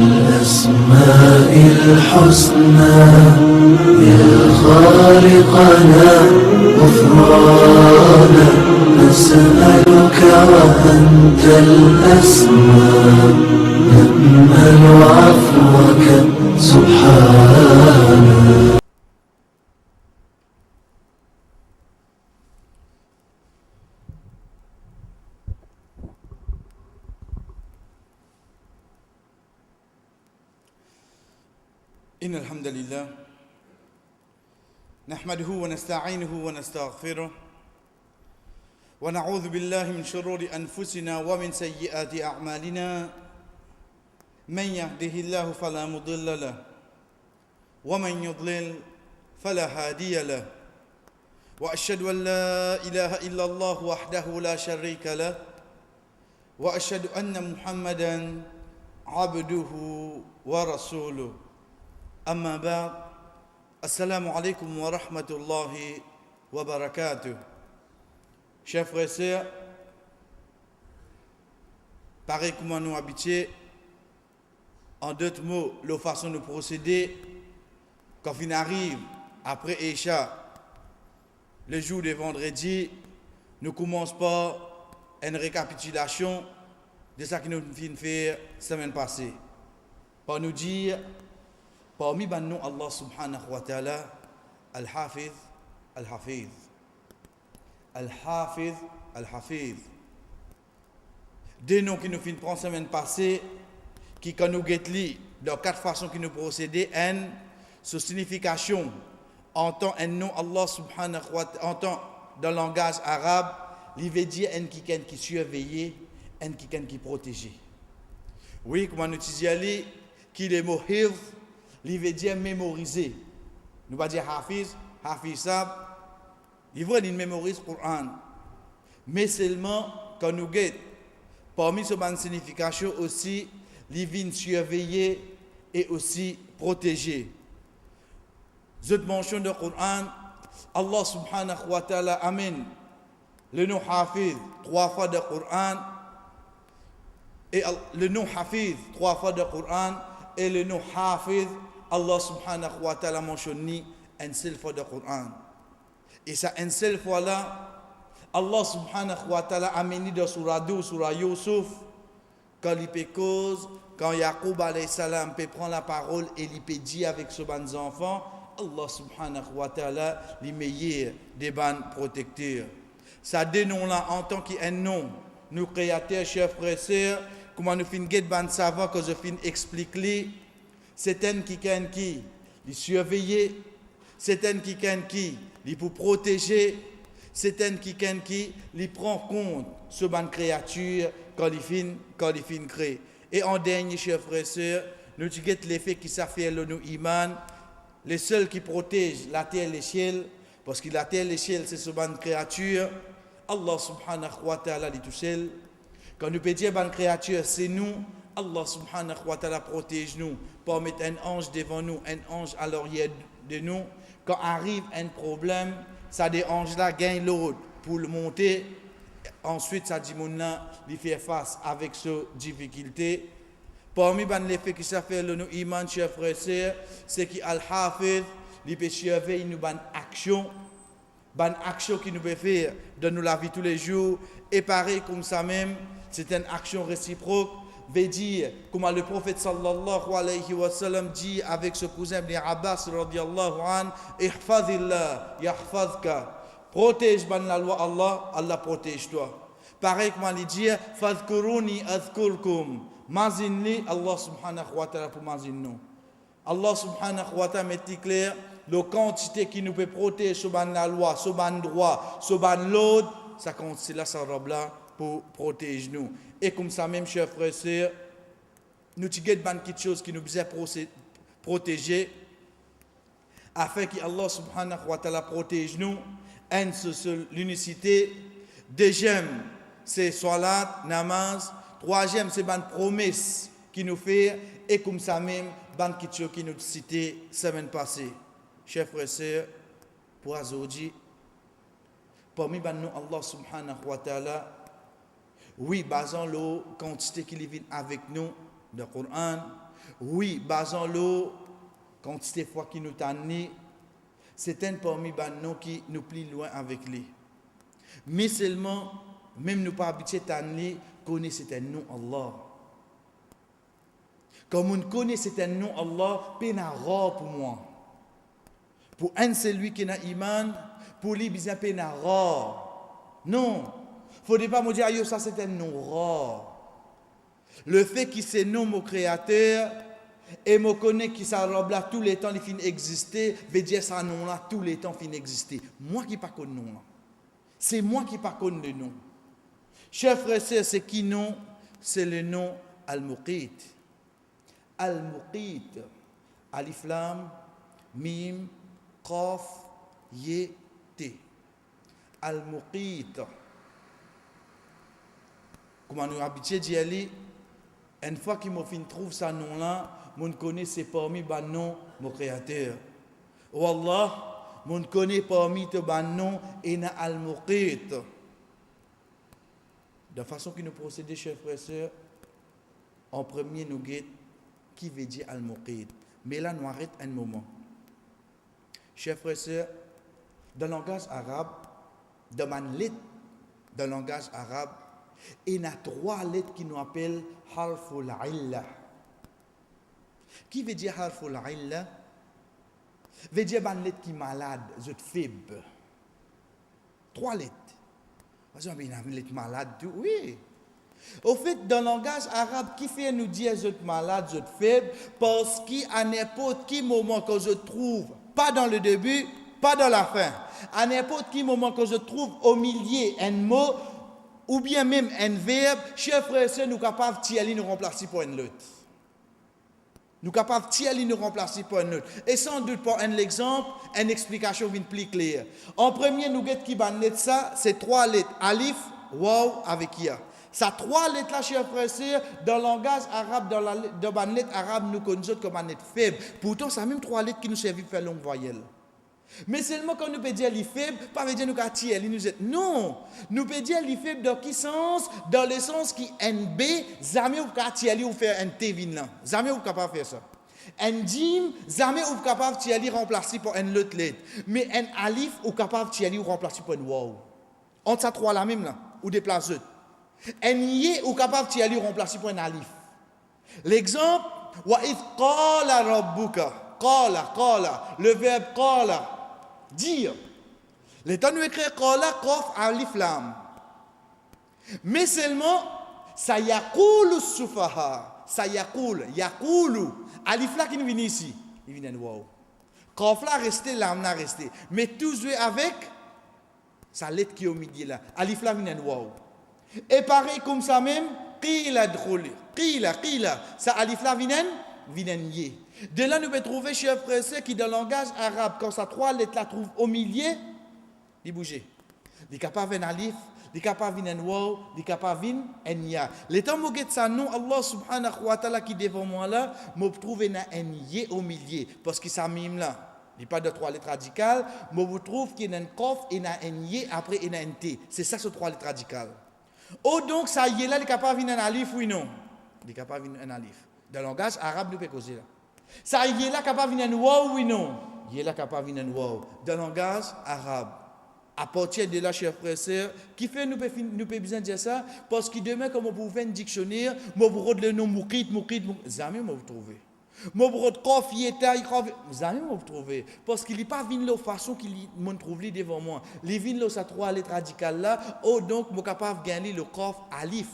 الأسماء الحسنى يا خالقنا غفرانا نسألك وأنت الأسمى نأمل عفوك سبحانك. إن الحمد لله نحمده ونستعينه ونستغفره ونعوذ بالله من شرور أنفسنا ومن سيئات أعمالنا من يهده الله فلا مضل له ومن يضلل فلا هادي له وأشهد أن لا إله إلا الله وحده لا شريك له وأشهد أن محمدا عبده ورسوله. أما بعد السلام عليكم ورحمة الله وبركاته. Chers frères et sœurs, pareil comme nous habitués, en d'autres mots, la façon de procéder, quand on arrive après Isha, le jour de vendredi, nous commençons par une récapitulation de ce que nous avons fait la semaine passée. Pour nous dire, parmi les noms Allah subhanahu wa ta'ala, Al-Hafiz, Al-Hafiz. Al-Hafiz, Al-Hafiz. Des noms qui nous finissent prendre la semaine passée, qui quand nous guettons dans quatre façons qui nous procéder, une sous signification, en tant un nom Allah subhanahu wa ta'ala, en tant dans le langage arabe, il veut dire un qui surveille, un qui protégé. Oui, comme nous disons, qui le mot hifz, il veut dire mémoriser. Nous va dire Hafiz, Hafizab, il veut dire mémoriser le Coran. Mais seulement quand nous guettons, parmi ces bonnes significations aussi, il vient surveiller et aussi protéger. Cette mention du Coran, Allah subhanahu wa ta'ala amène le nom Hafiz 3 fois du Coran et le nom Hafiz 3 fois du Coran et le nom Hafiz Allah subhanahu wa ta'ala mentionne une seule fois du Coran. Et ça, une seule fois là, Allah subhanahu wa ta'ala a mené dans Surah 2, Surah Yusuf, quand il peut cause, quand Yaqub alayhi salam peut prendre la parole et il peut dire avec ses bons enfants, Allah subhanahu wa ta'ala, les meilleurs des bons protecteurs. Ça dénomme là en tant qu'un nom, nous créateurs, chers frères et sœurs, comment nous finissons de ban savoir que je finis expliquer. C'est un qui les surveiller, c'est un qui les pour protéger, c'est un qui les prend compte sur bonne créature quand il finit créer. Et en dernier, chers frères et sœurs, nous disons l'effet qui s'affaire le nous iman, les seuls qui protègent la terre et les ciels, parce que la terre et les ciels c'est sur bonne créature, Allah subhanahu wa ta'ala dit tout seul. Quand nous pouvons dire bonne créature, c'est nous. Allah subhanahu wa ta'ala protège nous pour mettre un ange devant nous, un ange à l'arrière de nous. Quand arrive un problème, ça des anges là gagne l'autre pour le monter. Ensuite, ça dit mon là, il fait face avec ces difficultés. Parmi les faits qui s'appellent le nous iman, chers frères et sœurs, c'est qu'Al-Hafiz, il peut surveiller nous bonne action qui nous peut faire dans nous la vie tous les jours. Et pareil comme ça même, c'est une action réciproque. Veut dire, comme le prophète sallallahu alayhi wa sallam dit avec ce cousin Ibn Abbas radiyallahu an, ihfazillah yahfazka. Protège la loi Allah, Allah protège toi. Pareil comme il dit, fadhkuruni azkurkum. Mazinli Allah subhanahu wa ta'ala pour mazinno. Allah subhanahu wa ta'ala met clair la quantité qui nous peut protéger sur la loi, sur le droit, sur l'autre, ça compte c'est là ça robe là pour protéger nous. Et comme ça même, chers frères et sœurs, nous avons quelque chose qui nous besoin protéger afin que Allah subhanahu wa ta'ala protège nous. Un, c'est l'unicité. Deuxième, c'est salat, namaz. Troisième, c'est une promesse qui nous fait. Et comme ça même, quelque chose qui nous cité la semaine passée. Chers frères et sœurs, pour aujourd'hui, parmi nous, Allah subhanahu wa ta'ala, oui, basant la quantité qui vient avec nous, le Coran, Oui, basons-le, quantité de fois qui nous tanne, c'est un parmi nous qui nous plie loin avec lui. Mais seulement, même nous pas habitués à tanner, connaît c'est un nom Allah. Comme on connaît c'est un nom Allah, peine rare pour moi. Pour un celui qui n'a iman, pour lui bizarre peine rare. Non, faut pas me dire yo ça c'est un nom rare. Le fait qu'il se nomme au Créateur et me connaît qui ça robe là tous les temps il finit exister, veut dire ça nom là tous les temps finit exister. Moi qui pas connais nom là. C'est moi qui pas connais le nom. Chers frères et sœurs, c'est qui nom? C'est le nom Al-Muqit. Al-Muqit. Alif Lam Mim Qaf Ye T. Al-Muqit. Comment nous habitués d'y aller? Une fois qu'il m'a fin trouve ce nom-là, mon connaît c'est parmi les noms mon créateur. Wallah, mon connaît parmi tes noms et na al-Muqit. De façon que nous procédons, chers frères et sœurs, en premier nous guette qui veut dire al-Muqit. Mais là, nous arrêtons un moment. Chers frères et sœurs, dans le langage arabe, dans le langage arabe, il y a 3 lettres qui nous appellent harful illa. Qui veut dire harful illa? Veut dire une lettre qui est malade, zot faible. 3 lettres. Parce qu'on a une lettre malade, oui. Au fait, dans le langage arabe, qui fait nous dire zot malade, zot faible? Parce qu'à n'importe quel moment que je trouve, pas dans le début, pas dans la fin, à n'importe quel moment que je trouve au milieu un mot, ou bien même un verbe, chers frères et sœurs, nous sommes capables de tirer nous remplacer par un autre. Nous sommes capables de tirer nous remplacer par un autre. Et sans doute, pour un exemple, une explication vient plus claire. En premier, nous avons qui bannet ça, c'est 3 lettres. Alif, waw, avec ya. Ces 3 lettres-là, chers frères et sœurs, dans le langage arabe, dans la lettre arabe, nous connaissons comme une lettre faible. Pourtant, c'est même 3 lettres qui nous servent pour faire longue voyelle. Mais seulement quand nous peut dire les faibles, pas veut dire nous qu'à tirer, nous êtes non. Nous peut dire les faibles dans quel sens? Dans le sens qui NB, jamais ou qu'à tirer ou faire un T vinant. Jamais ou capable faire ça. Un jim, jamais ou capable de tirer remplacer par un autre lettre. Mais un alif ou capable de tirer ou remplacer par un waw. Entre ça 3 là même là, ou déplace autres. Un yé ou capable de tirer ou remplacer par un alif. L'exemple, wa id qala rabbuka. Qala, le verbe qala. Dire. Les temps nous écrire qala, qaf, alif, lam. Mais seulement, ça yaqulu sufaha. Ça yaqulu. Alif là qui nous vient ici. Il vient de wow. Qaf là resté, lam là resté. Mais tout joué avec sa lettre qui est au milieu là. Alif là vient de wow. Et pareil comme ça même, qila d'khuli. Qila. Ça alif là vient de de là, nous pouvons trouver, chers frères et sœurs, qui dans le langage arabe, quand ça 3 lettres là trouvent au milieu, il bouge. Il est capable d'un alif, il est capable d'un waw, il est capable d'un ya. Les temps où je ça non, Allah subhanahu wa ta'ala qui devant moi là, je trouve un yé au milieu, parce que ça mime là. Il n'y a pas de 3 lettres radicales, mais vous trouvez qu'il y a un kof, il y a un yé, après il y a un t. C'est ça, ces 3 lettres radicales. Oh, donc ça y est là, il est capable d'un alif, oui non? Il est capable d'un alif. Dans le langage arabe, nous pouvons causer là. Ça y est là capable d'un waw, oui non? Il est là capable d'un waw. Dans le langage arabe. À partir de là, chers frères et sœurs, qui fait nous peut besoin de dire ça? Parce que demain, comme vous pouvez un dictionnaire, vous retrouvez le nom Muqit, jamais vous trouvez. Vous retrouvez Qaf, Yeta, jamais vous trouvez. Parce qu'il n'est pas venu de la façon qu'il m'a trouvé devant moi. Il vient de ces 3 lettres radicales là. Oh, donc, je suis capable de gagner le Qaf, alif.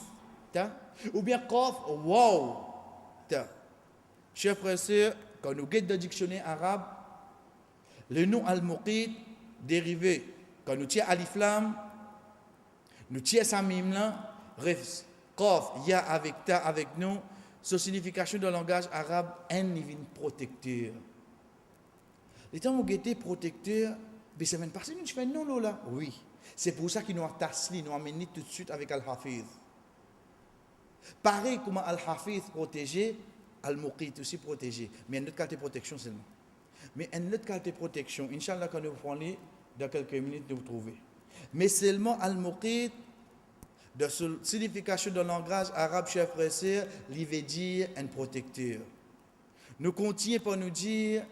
Ou bien Qaf, waw. Chers frères et sœurs, quand nous guettons dans le dictionnaire arabe, le nom al-Muqit dérivé, quand nous tirons alif lam, nous tirons sa mime là, ref, qaf, ya avec ta avec nous, sa signification dans le langage arabe, un divin protecteur. Les temps où nous guettons protecteur, mais c'est même parce que nous faisons non là. Oui, c'est pour ça qu'il nous a tasli, nous a amené tout de suite avec al-Hafiz. Pareil comme al-Hafiz protégé, Al-Muqit aussi protégé, mais une autre qualité de protection seulement. Mais une autre qualité de protection, Inch'Allah, quand nous prenons dans quelques minutes, nous trouver. Mais seulement Al-Muqit, de signification dans le langage arabe, chers frères et sœurs, il veut dire un protecteur. nous continuons par nous dire,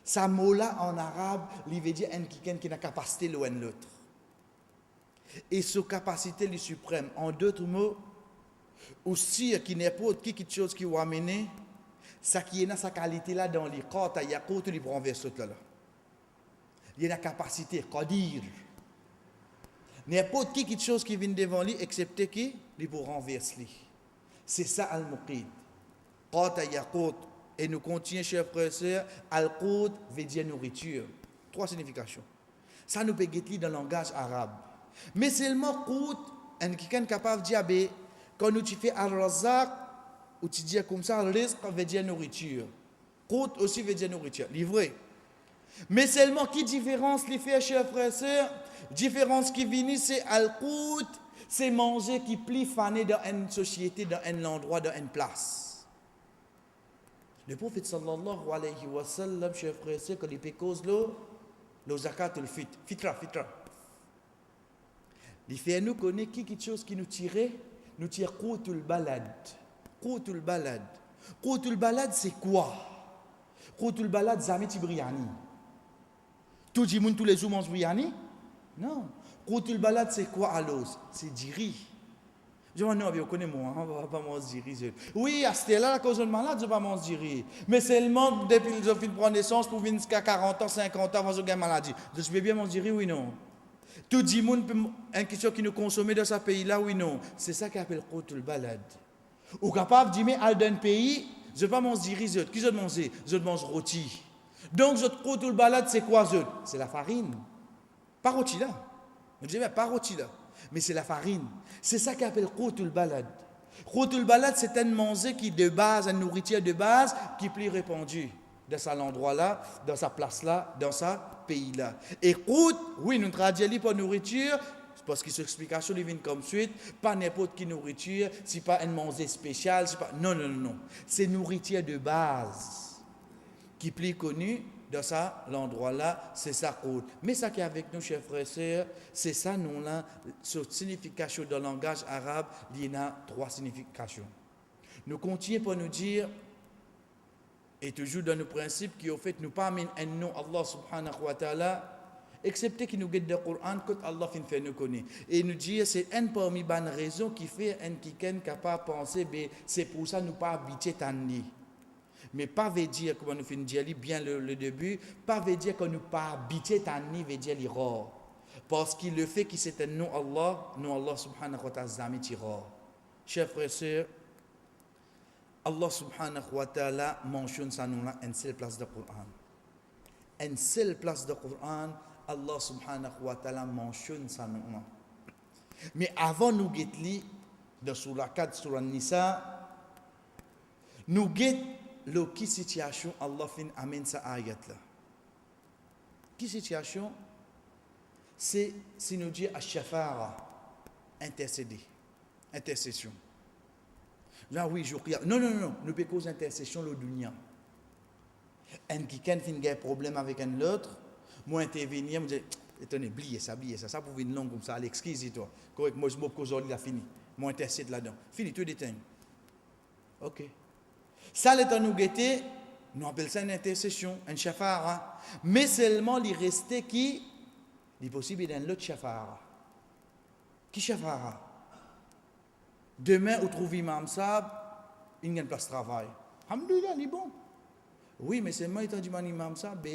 ça mot-là en arabe, il veut dire un quelqu'un qui a la capacité l'un l'autre. Et cette capacité est suprême. En d'autres mots, aussi, qui n'est pas quelque chose qui va amener, ça qui est dans sa qualité là dans les corps, il y a côté il prend vers ce là. Il y a la capacité, qadir. N'importe qui quelque chose qui vient devant lui, excepté qui, il peut renverser lui. C'est ça al-muqid. Qata yaqut. Et nous continuons, chers frères et sœurs, al-qud veut dire nourriture. 3 significations. Ça nous peut guetter dans le langage arabe. Mais seulement qud, quelqu'un capable de dire, quand nous tu fais al-razaq, ou tu dis comme ça, rizq veut dire nourriture. Qud aussi veut dire nourriture. Livré. Mais seulement qui différence les fait, chers frères et sœurs? Différence qui vient, c'est al-qud, c'est manger qui plie fané dans une société, dans un endroit, dans une place. Le prophète sallallahu alayhi wa sallam, chers frères et sœurs, quand il fait cause le zakat fitra. Il fait nous connaître quelque chose qui nous tire qoutul balad. Qoutul balad. Qoutul balad, c'est quoi? Qoutul balad, zameti biryani. Tout le monde tous les jours mange biryani? Non. Qoutul balad, c'est quoi à l'os? C'est du riz. Je dis, non, vous connaissez moi, on ne va pas manger du riz. Oui, à ce là, à cause de malade, je ne vais pas manger du riz. Mais seulement depuis que je finis de prendre naissance pour venir jusqu'à 40 ans, 50 ans, avant que j'ai une maladie. Je peux bien manger du riz, oui, non. Tout le monde peut une question qui nous consomme dans ce pays-là, oui, non. C'est ça qu'on appelle qoutul balad. Ou capable de dire, mais à d'un pays, je ne vais pas manger du riz. Qui je mange? Je mange rôti. Donc, votre qoutul balad, c'est quoi, c'est la farine. Pas rôti là. Je dis, mais pas rôti là. Mais c'est la farine. C'est ça qu'on appelle qoutul balad. Qoutul balad, c'est un manger qui de base, une nourriture de base, qui est plus répandue dans cet endroit-là, dans sa place-là, dans ce pays-là. Et qout, oui, nous traduisons par nourriture, parce que cette explication vient comme suite, pas n'importe quelle nourriture, c'est pas un manger spécial, c'est pas... Non. C'est nourriture de base, qui est plus connue dans ça, l'endroit-là, c'est ça qout. Mais ça qui est avec nous, chers frères et sœurs, c'est ça, nous, là, cette signification dans le langage arabe, il y a 3 significations. Nous continuons pour nous dire, et toujours dans nos principes qui, au fait, nous pas amener un nom Allah subhanahu wa ta'ala, excepté qu'il nous guide dans le Coran, que Allah fait nous connaître. Et nous dit, c'est un parmi les raisons qui fait un quelqu'un capable de penser, c'est pour ça que nous pas habiter Tanni. Mais pas veut dire, comme nous finissons de dire bien le début, pas veut dire que nous pas habiter Tanni, veut dire l'iror. Parce qu'il le fait que c'est un nom Allah subhanahu wa ta'ala, jamais tiror. Chers frères et sœurs, Allah subhanahu wa ta'ala mentionne ça nous là une seule place de Coran. Une seule place de Coran, Allah subhanahu wa ta'ala mentionne ça nous là. Mais avant nous guetter dans surah 4 surah Nisa, nous guetter le qui situation Allah fin amène ça ayat là. Qui situation? C'est si nous dit ash-shafara, intercession. Là, oui, je regarde. Non. Nous pouvons causer intercession le dunya. Un qui a un problème avec un autre, moi intervenir, me dire, attendez, oubliez ça pour une langue comme ça, excusez toi. Correct, moi je me pose aujourd'hui, il a fini. Moi intercède là-dedans. Fini, tout déteint. Ok. Ça, l'état nous guetter, nous appelons ça une intercession, un shafara. Mais seulement, il reste qui, il est possible d'un autre shafara. Qui shafara? Demain, vous trouvez Imam Sab, il y a une place de travail. Alhamdoulilah, il est bon. Oui, mais c'est moi qui ai dit Imam Sab,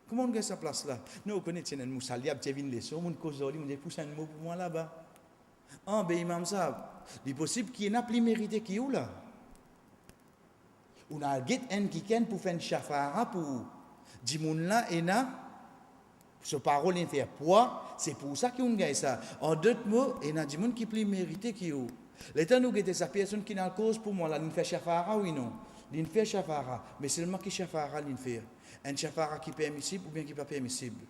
comment on gagne sa place là? Nous, on connaît un moussa, il y a une leçon, on cause on dit, pousse un mot pour moi là-bas. Ah, ben Imam Sab, il est possible qu'il n'y ait plus mérité qui est là. On a un qui pour faire une chafara pour dire là et là. Ce parole est fait poids, c'est pour ça qu'on gagne ça. En d'autres mots, il y a des gens qui plus mérité qui ont. L'état nous guette sa personne qui n'a cause pour moi là, il fait chafara oui non. Il fait chafara, mais seulement qui chafara il fait. Un chafara qui est permissible ou bien qui n'est pas permissible.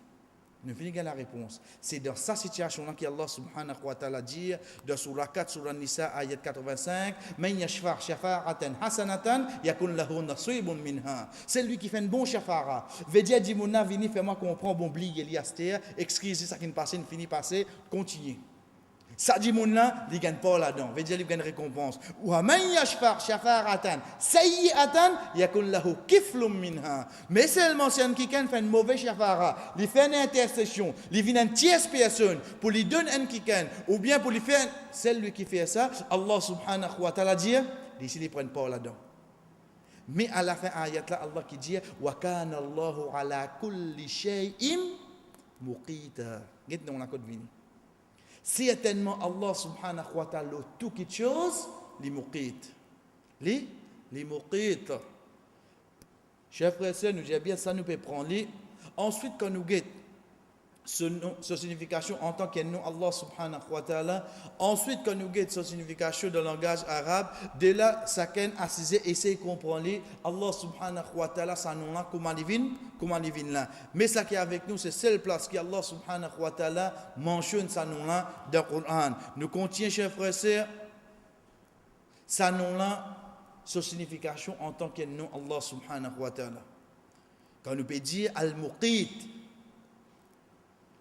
Nous finissons la réponse. C'est dans cette situation-là qu'Allah subhanahu wa ta'ala dit dans surah 4, surah Nisa, ayat 85, Man yashfa' shafa'atan hasanatan yakun lahu nasibun minha. C'est lui qui fait une bonne shafara. Veut dire, dis-moi, vini, fais-moi comprendre, bon, bligue, Eliaster, excusez ça qui ne passe, ne finit passer, continue. Ça dit moun là, il gagne pas là-dedans. Veut dire il gagne récompense. Wa man yashfa' shafa'atan sayyi'atan yakun lahu kiflun minha. Mais seulement si un quelqu'un fait une mauvaise shafara, il fait une intercession, il vient une tierce personne pour lui donner un quelqu'un ou bien pour lui faire celui qui fait ça, Allah subhanahu wa ta'ala dit, d'ici ils prennent pas là-dedans. Mais à la fin ayat là Allah qui dit wa kana Allahu ala kulli shay'in muqita. Get dans la code vini. Certainement Allah subhanahu wa ta'ala tout quelque chose li muqit. Li muqit. Chers frères et sœurs, nous disons bien ça nous peut prendre li. Ensuite quand nous guette sa signification en tant que nom Allah subhanahu wa ta'ala, ensuite quand nous guette sa signification dans le langage arabe, de là chacun assisé essayer de comprendre Allah subhanahu wa ta'ala ça nom là comment il vient là. Mais ça qui est avec nous c'est seule place qui Allah subhanahu wa ta'ala mentionne ça nom là dans le Coran. Nous contient chers frères et sœurs ça nom là sa signification en tant que nom Allah subhanahu wa ta'ala. Quand nous peut dire al-muqit,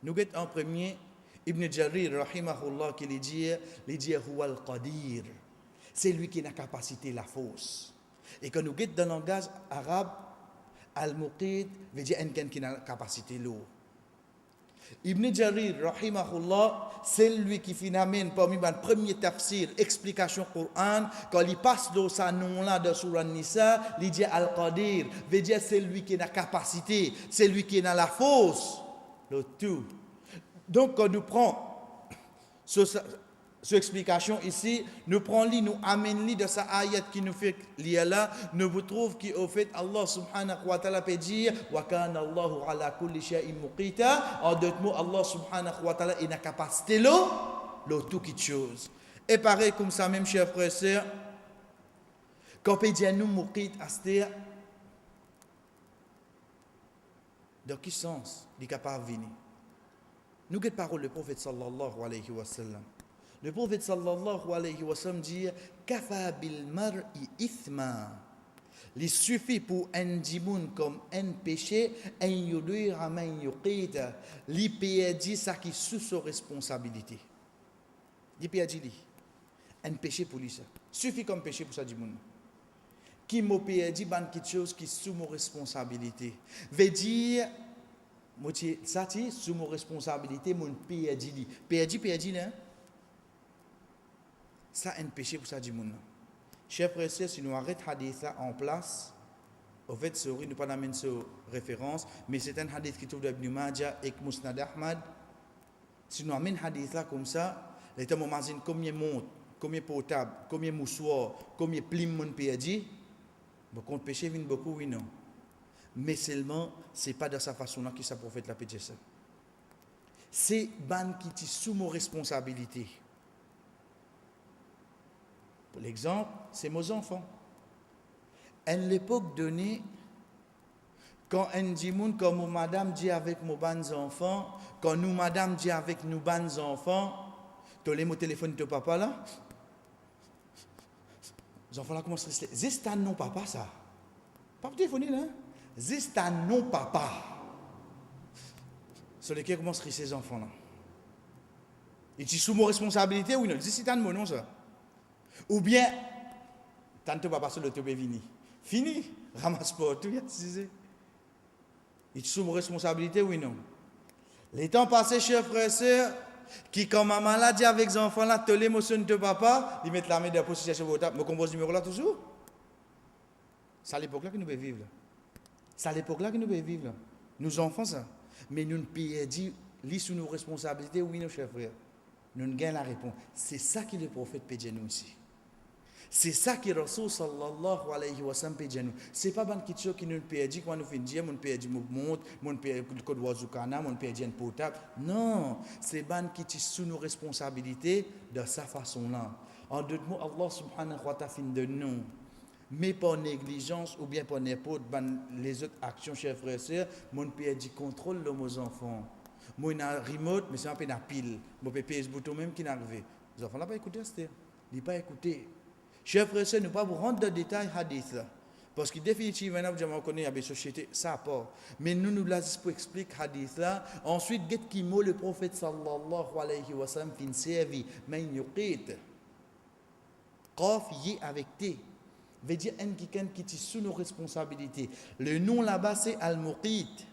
nous avons en premier Ibn Jarir, rahimahullah, qui dit Huwa al-Qadir. C'est lui qui a la capacité, la force. Et quand nous avons dans le langage arabe, al-Muqit veut dire quelqu'un qui a la capacité lourde. Ibn Jarir, rahimahullah, c'est lui qui finalement, parmi les premiers tafsir, explication Coran, quand il passe dans sa nom-là, dans Surah Nisa, il dit al-Qadir, veut dire c'est lui qui a la capacité, c'est lui qui a la force. Le tout. Donc, quand nous prenons cette explication ici, nous prenons nous amène de sa ayat qui nous fait lire là, nous vous trouvons qu'au fait, Allah subhanahu wa ta'ala peut dire, wa kana Allahu ala kulli shay'in muqita, en d'autres mots, Allah subhanahu wa ta'ala il a capacité le tout quelque chose. Et pareil comme ça, même chers frères et sœurs, quand on peut dire nous muqit astir, dans quel sens il est capable de venir? Nous avons parole du prophète sallallahu alayhi wa sallam. Le prophète sallallahu alayhi wa sallam dit Kafa bil mar'i ithma. Il suffit pour un dimoun comme un péché, un yudir man yuqita. Il peut dire ça qui est sous sa responsabilité. Il peut dire un péché pour lui ça. Suffit comme péché pour ça dimoun. Qui m'a dit quelque chose qui est sous mon responsabilité. Veut dire, ça c'est sous mon responsabilité, mon péché. Péché, là. Ça un péché pour ça du monde. Chers frères et sœurs, si nous arrêtons hadith ça en place, au fait, nous ne pas d'amener sur référence, mais c'est un hadith qui trouve dans Ibn Majah et Musnad Ahmad. Si nous amenons hadith là comme ça, les temps imagine combien monte, combien portable, combien moussoir, combien plim mon péché. Beaucoup de péché viennent beaucoup, oui, non. Mais seulement, ce n'est pas de sa façon-là que ça prophète la péché ça. C'est ban qui est sous mon responsabilité. Pour l'exemple, c'est mes enfants. À l'époque donnée, quand un dimoun, quand mon madame dit avec mes bons enfants, quand nous madame dit avec nos bons enfants, tu as mon téléphone de papa là, les enfants là commencent à rester. C'est un non papa ça. Pas téléphoner là. C'est un non papa. Sur lesquels commencent à rester ces enfants là. Et tu es sous mon responsabilité ou non? C'est un mon nom ça. Ou bien, tant que papa sur le tube est fini. Fini. Ramasse pas tout. Et tu es sous mon responsabilité ou non? Les temps passés, chers frères et sœurs, qui, quand maman l'a dit avec les enfants là, te l'émotion de papa, ils mettent la main de la position sur votre table. Me compose numéro là toujours. C'est à l'époque là que nous devons vivre. C'est à l'époque là que nous devons vivre. Nous enfants ça. Mais nous ne pouvons dire, lis sous nos responsabilités, oui, nos chers frères. Nous ne gagnons la réponse. C'est ça que le prophète peut dire nous ici. C'est ça que Rasul sallallahu alayhi wa sallam peut dire nous. Ce n'est pas une question qui nous peut dire quand nous faisons dire, nous peut dire montre, nous peut dire le code Wazukana, nous peut dire un portable. Non, c'est une qui est sous nos responsabilités de sa façon-là. En d'autres mots, Allah subhanahu wa ta'ala fin de nous. Mais par négligence ou bien par n'importe les autres actions, chers frères et sœurs, nous peut dire contrôle de nos enfants. Moi, il y a un remote, mais c'est un peu une pile. Moi, je peux payer ce bouton même qui est arrivé. Les enfants n'ont pas écouté, ils n'ont pas écouté. Chers frères et sœurs, nous ne pouvons pas vous rentrer dans le détail hadith. Parce que définitivement, on connaît la société, ça pas. Mais nous l'avons pour expliquer hadith là. Ensuite, get qui mot le prophète sallallahu alayhi wa sallam fin servi, mais yuqit. Qaf y avec T. Veut dire un qui est sous nos responsabilités. Le nom là-bas c'est al-muqit.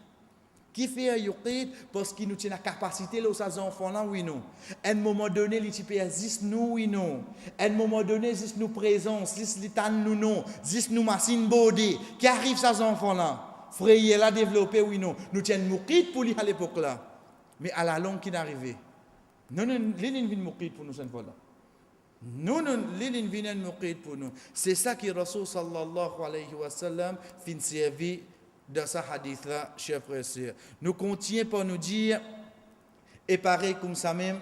Qui fait yuqit parce qu'il nous tient la capacité là, aux enfants là, oui non. À un moment donné, les types existent nous, oui non. À un moment donné, existe nous présence, existe l'état nous non, existe nous machine body qui arrive ces enfants là. Frère là développé, oui non. Nous tiens muqit pour lui à l'époque là. Mais à la longue qui n'arrivait. Non, les lignes viennent muqit pour nous cette fois là. Non, les lignes viennent muqit pour nous. C'est ça qui Rasul sallallahu alayhi wa sallam fin servi dans ce hadith-là, chers frères et sœurs. Nous continuons par nous dire, et pareil comme ça même,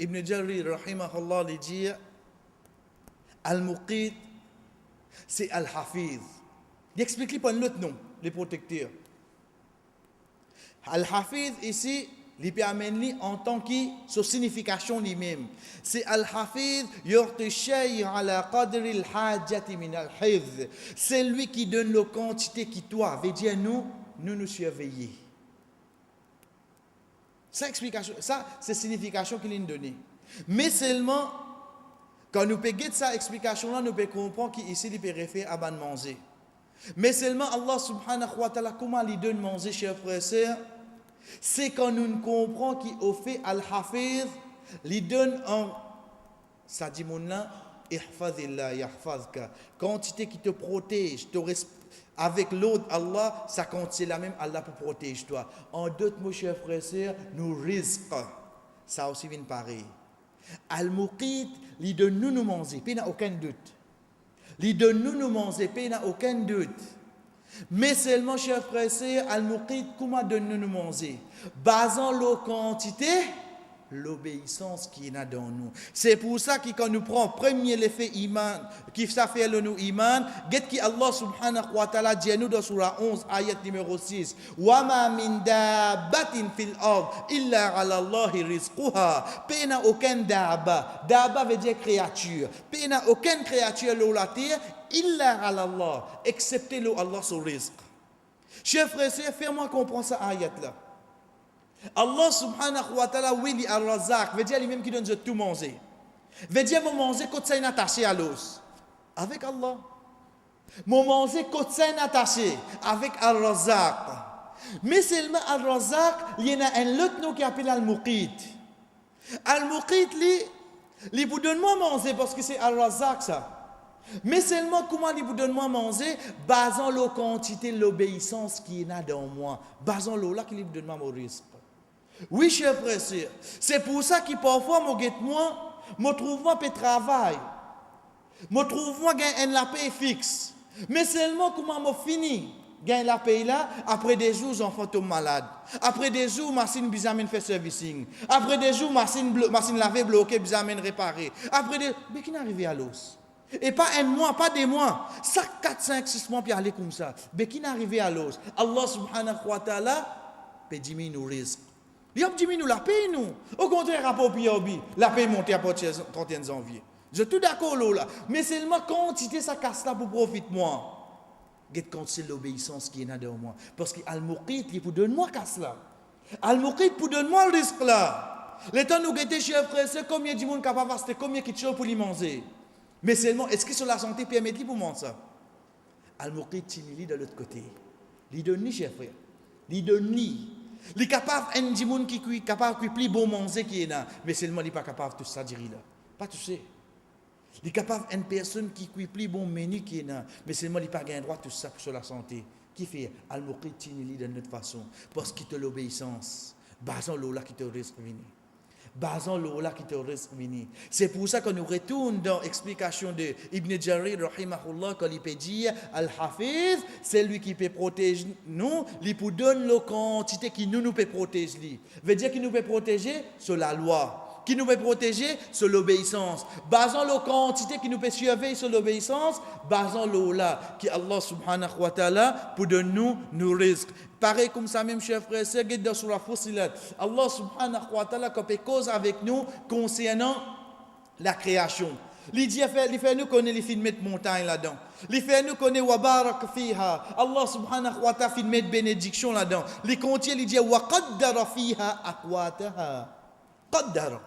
Ibn Jarir, rahimahullah, lui dit, Al-Muqit, c'est Al-Hafiz. Il explique pas l'autre nom, les protecteurs. Al-Hafiz, ici, il peut amener en tant que sa signification lui-même. C'est Al-Hafiz, yurtishay ala qadri al-hajati min al-hifz. C'est lui qui donne la quantité qui doit. Veut dire nous surveiller. Ça explication, ça c'est signification qu'il a donnée. Mais seulement quand nous payons cette explication là, nous pouvons comprendre qu'ici il peut référer à ban manger. Mais seulement Allah subhanahu wa ta'ala comment il donne manger, chers frères et sœurs. C'est quand nous comprenons qu'il a fait Al-Hafiz, il donne un sadimouna, ihfazillah, yahfazka. Quantité qui te protège, avec l'autre Allah, ça compte, c'est la même Allah pour protéger toi. En d'autres mots, chers frères et sœurs, nous risquons. Ça aussi vient pareil. Al-Muqit, il donne nous manger, il n'y a aucun doute. Il donne nous manger, il n'y a aucun doute. Mais seulement, chers frères et sœurs, Al-Muqit, comment donne-nous manger? Basant la quantité, l'obéissance qui est dans nous. C'est pour ça que quand nous prenons premier l'effet iman, qui ça fait le nous iman, get qui Allah subhanahu wa ta'ala dit nous dans surah 11, ayat numéro 6, wa ma min dabbatin fil ard illa ala Allahi rizquha. Pena aucun dabba. Dabba veut dire créature. Pena aucune créature sur la terre illa ala Allah, excepté le Allah son rizq. Chers frères et sœurs, fais-moi comprendre ça ayat là. Allah subhanahu wa ta'ala, oui, il al-razaq, veut dire lui-même qui donne de tout manger. Veut dire, mon manger, quand ça est attaché à l'os. Avec Allah. Mon manger, quand ça est attaché avec al-razaq. Mais seulement al-razaq, il y en a un autre nom qui appelle al-muqit. Al-muqit, il vous donne moi manger parce que c'est al-razaq ça. Mais seulement comment il vous donne moi manger, basant la quantité, l'obéissance qui est dans moi. Basant là qu'il vous donne moi mon risque. Oui, chers frères et sœurs, c'est pour ça que parfois, je trouve moi peu travail. Je trouve moi gagne la paix fixe. Mais seulement comment je fini gagne la paix là, après des jours, j'enfant tombe malade. Après des jours, machine bizamène fait servicing. Après des jours, machine laver bloqué, bizamène réparer. Après des mais qui n'arrive à l'os. Et pas un mois, pas des mois. Ça 4, 5, 6 mois puis aller comme ça. Mais qui n'arrive à l'os. Allah subhanahu wa ta'ala peut diminuer nos risques. Il a diminué la paix, nous. Au contraire, rapport Piobi, la paix montée à partir du 31 janvier. Je suis tout d'accord là. Mais seulement quantité ça casse là pour profiter moi. Quand c'est l'obéissance qui est dans moi. Parce que Al-Muqit, il pour donner moi casse là. Al-Muqit pour donner moi le risque là. Le temps nous guetter chers frères, c'est combien de monde capable de combien de choses pour lui manger. Mais seulement, est-ce que sur la santé permet pour moi ça? Al-Muqit, il est de l'autre côté. Il donne ni chers frères. Il donne ni. Il est capable un monde qui est capable de plus bon manger qui est là, mais seulement il n'est pas capable de tout ça dire là. Pas tout ça. Il est capable une personne qui est plus bon menu qui est là, mais seulement il n'a pas gagné droit tout ça sur la santé. Qui fait Al-Muqit de notre façon parce qu'il te l'obéissance. Basant là qui te risque venir. Basant là qui te risque venir. C'est pour ça que nous retournons dans l'explication de Ibn Jarir rahimahullah quand il peut dire Al-Hafiz, c'est lui qui peut protéger nous, il peut donner la quantité qui nous peut protéger lui. Veut dire qu'il nous peut protéger sur la loi. Qui nous peut protéger sur l'obéissance. Basant la quantité qui nous peut surveiller sur l'obéissance, basant là qui Allah subhanahu wa ta'ala pour donner nous risques. Pareil comme ça même, chers frères et sœurs, dans sur la Fussilat. Allah subhanahu wa ta'ala peut cause avec nous concernant la création. Il fait nous connaître les films de montagne là-dedans. Il fait nous connaître wa barak fiha. Allah subhanahu wa ta'ala film de bénédiction là-dedans. Il contient, il dit wa qaddara fiha aqwataha. Qaddara.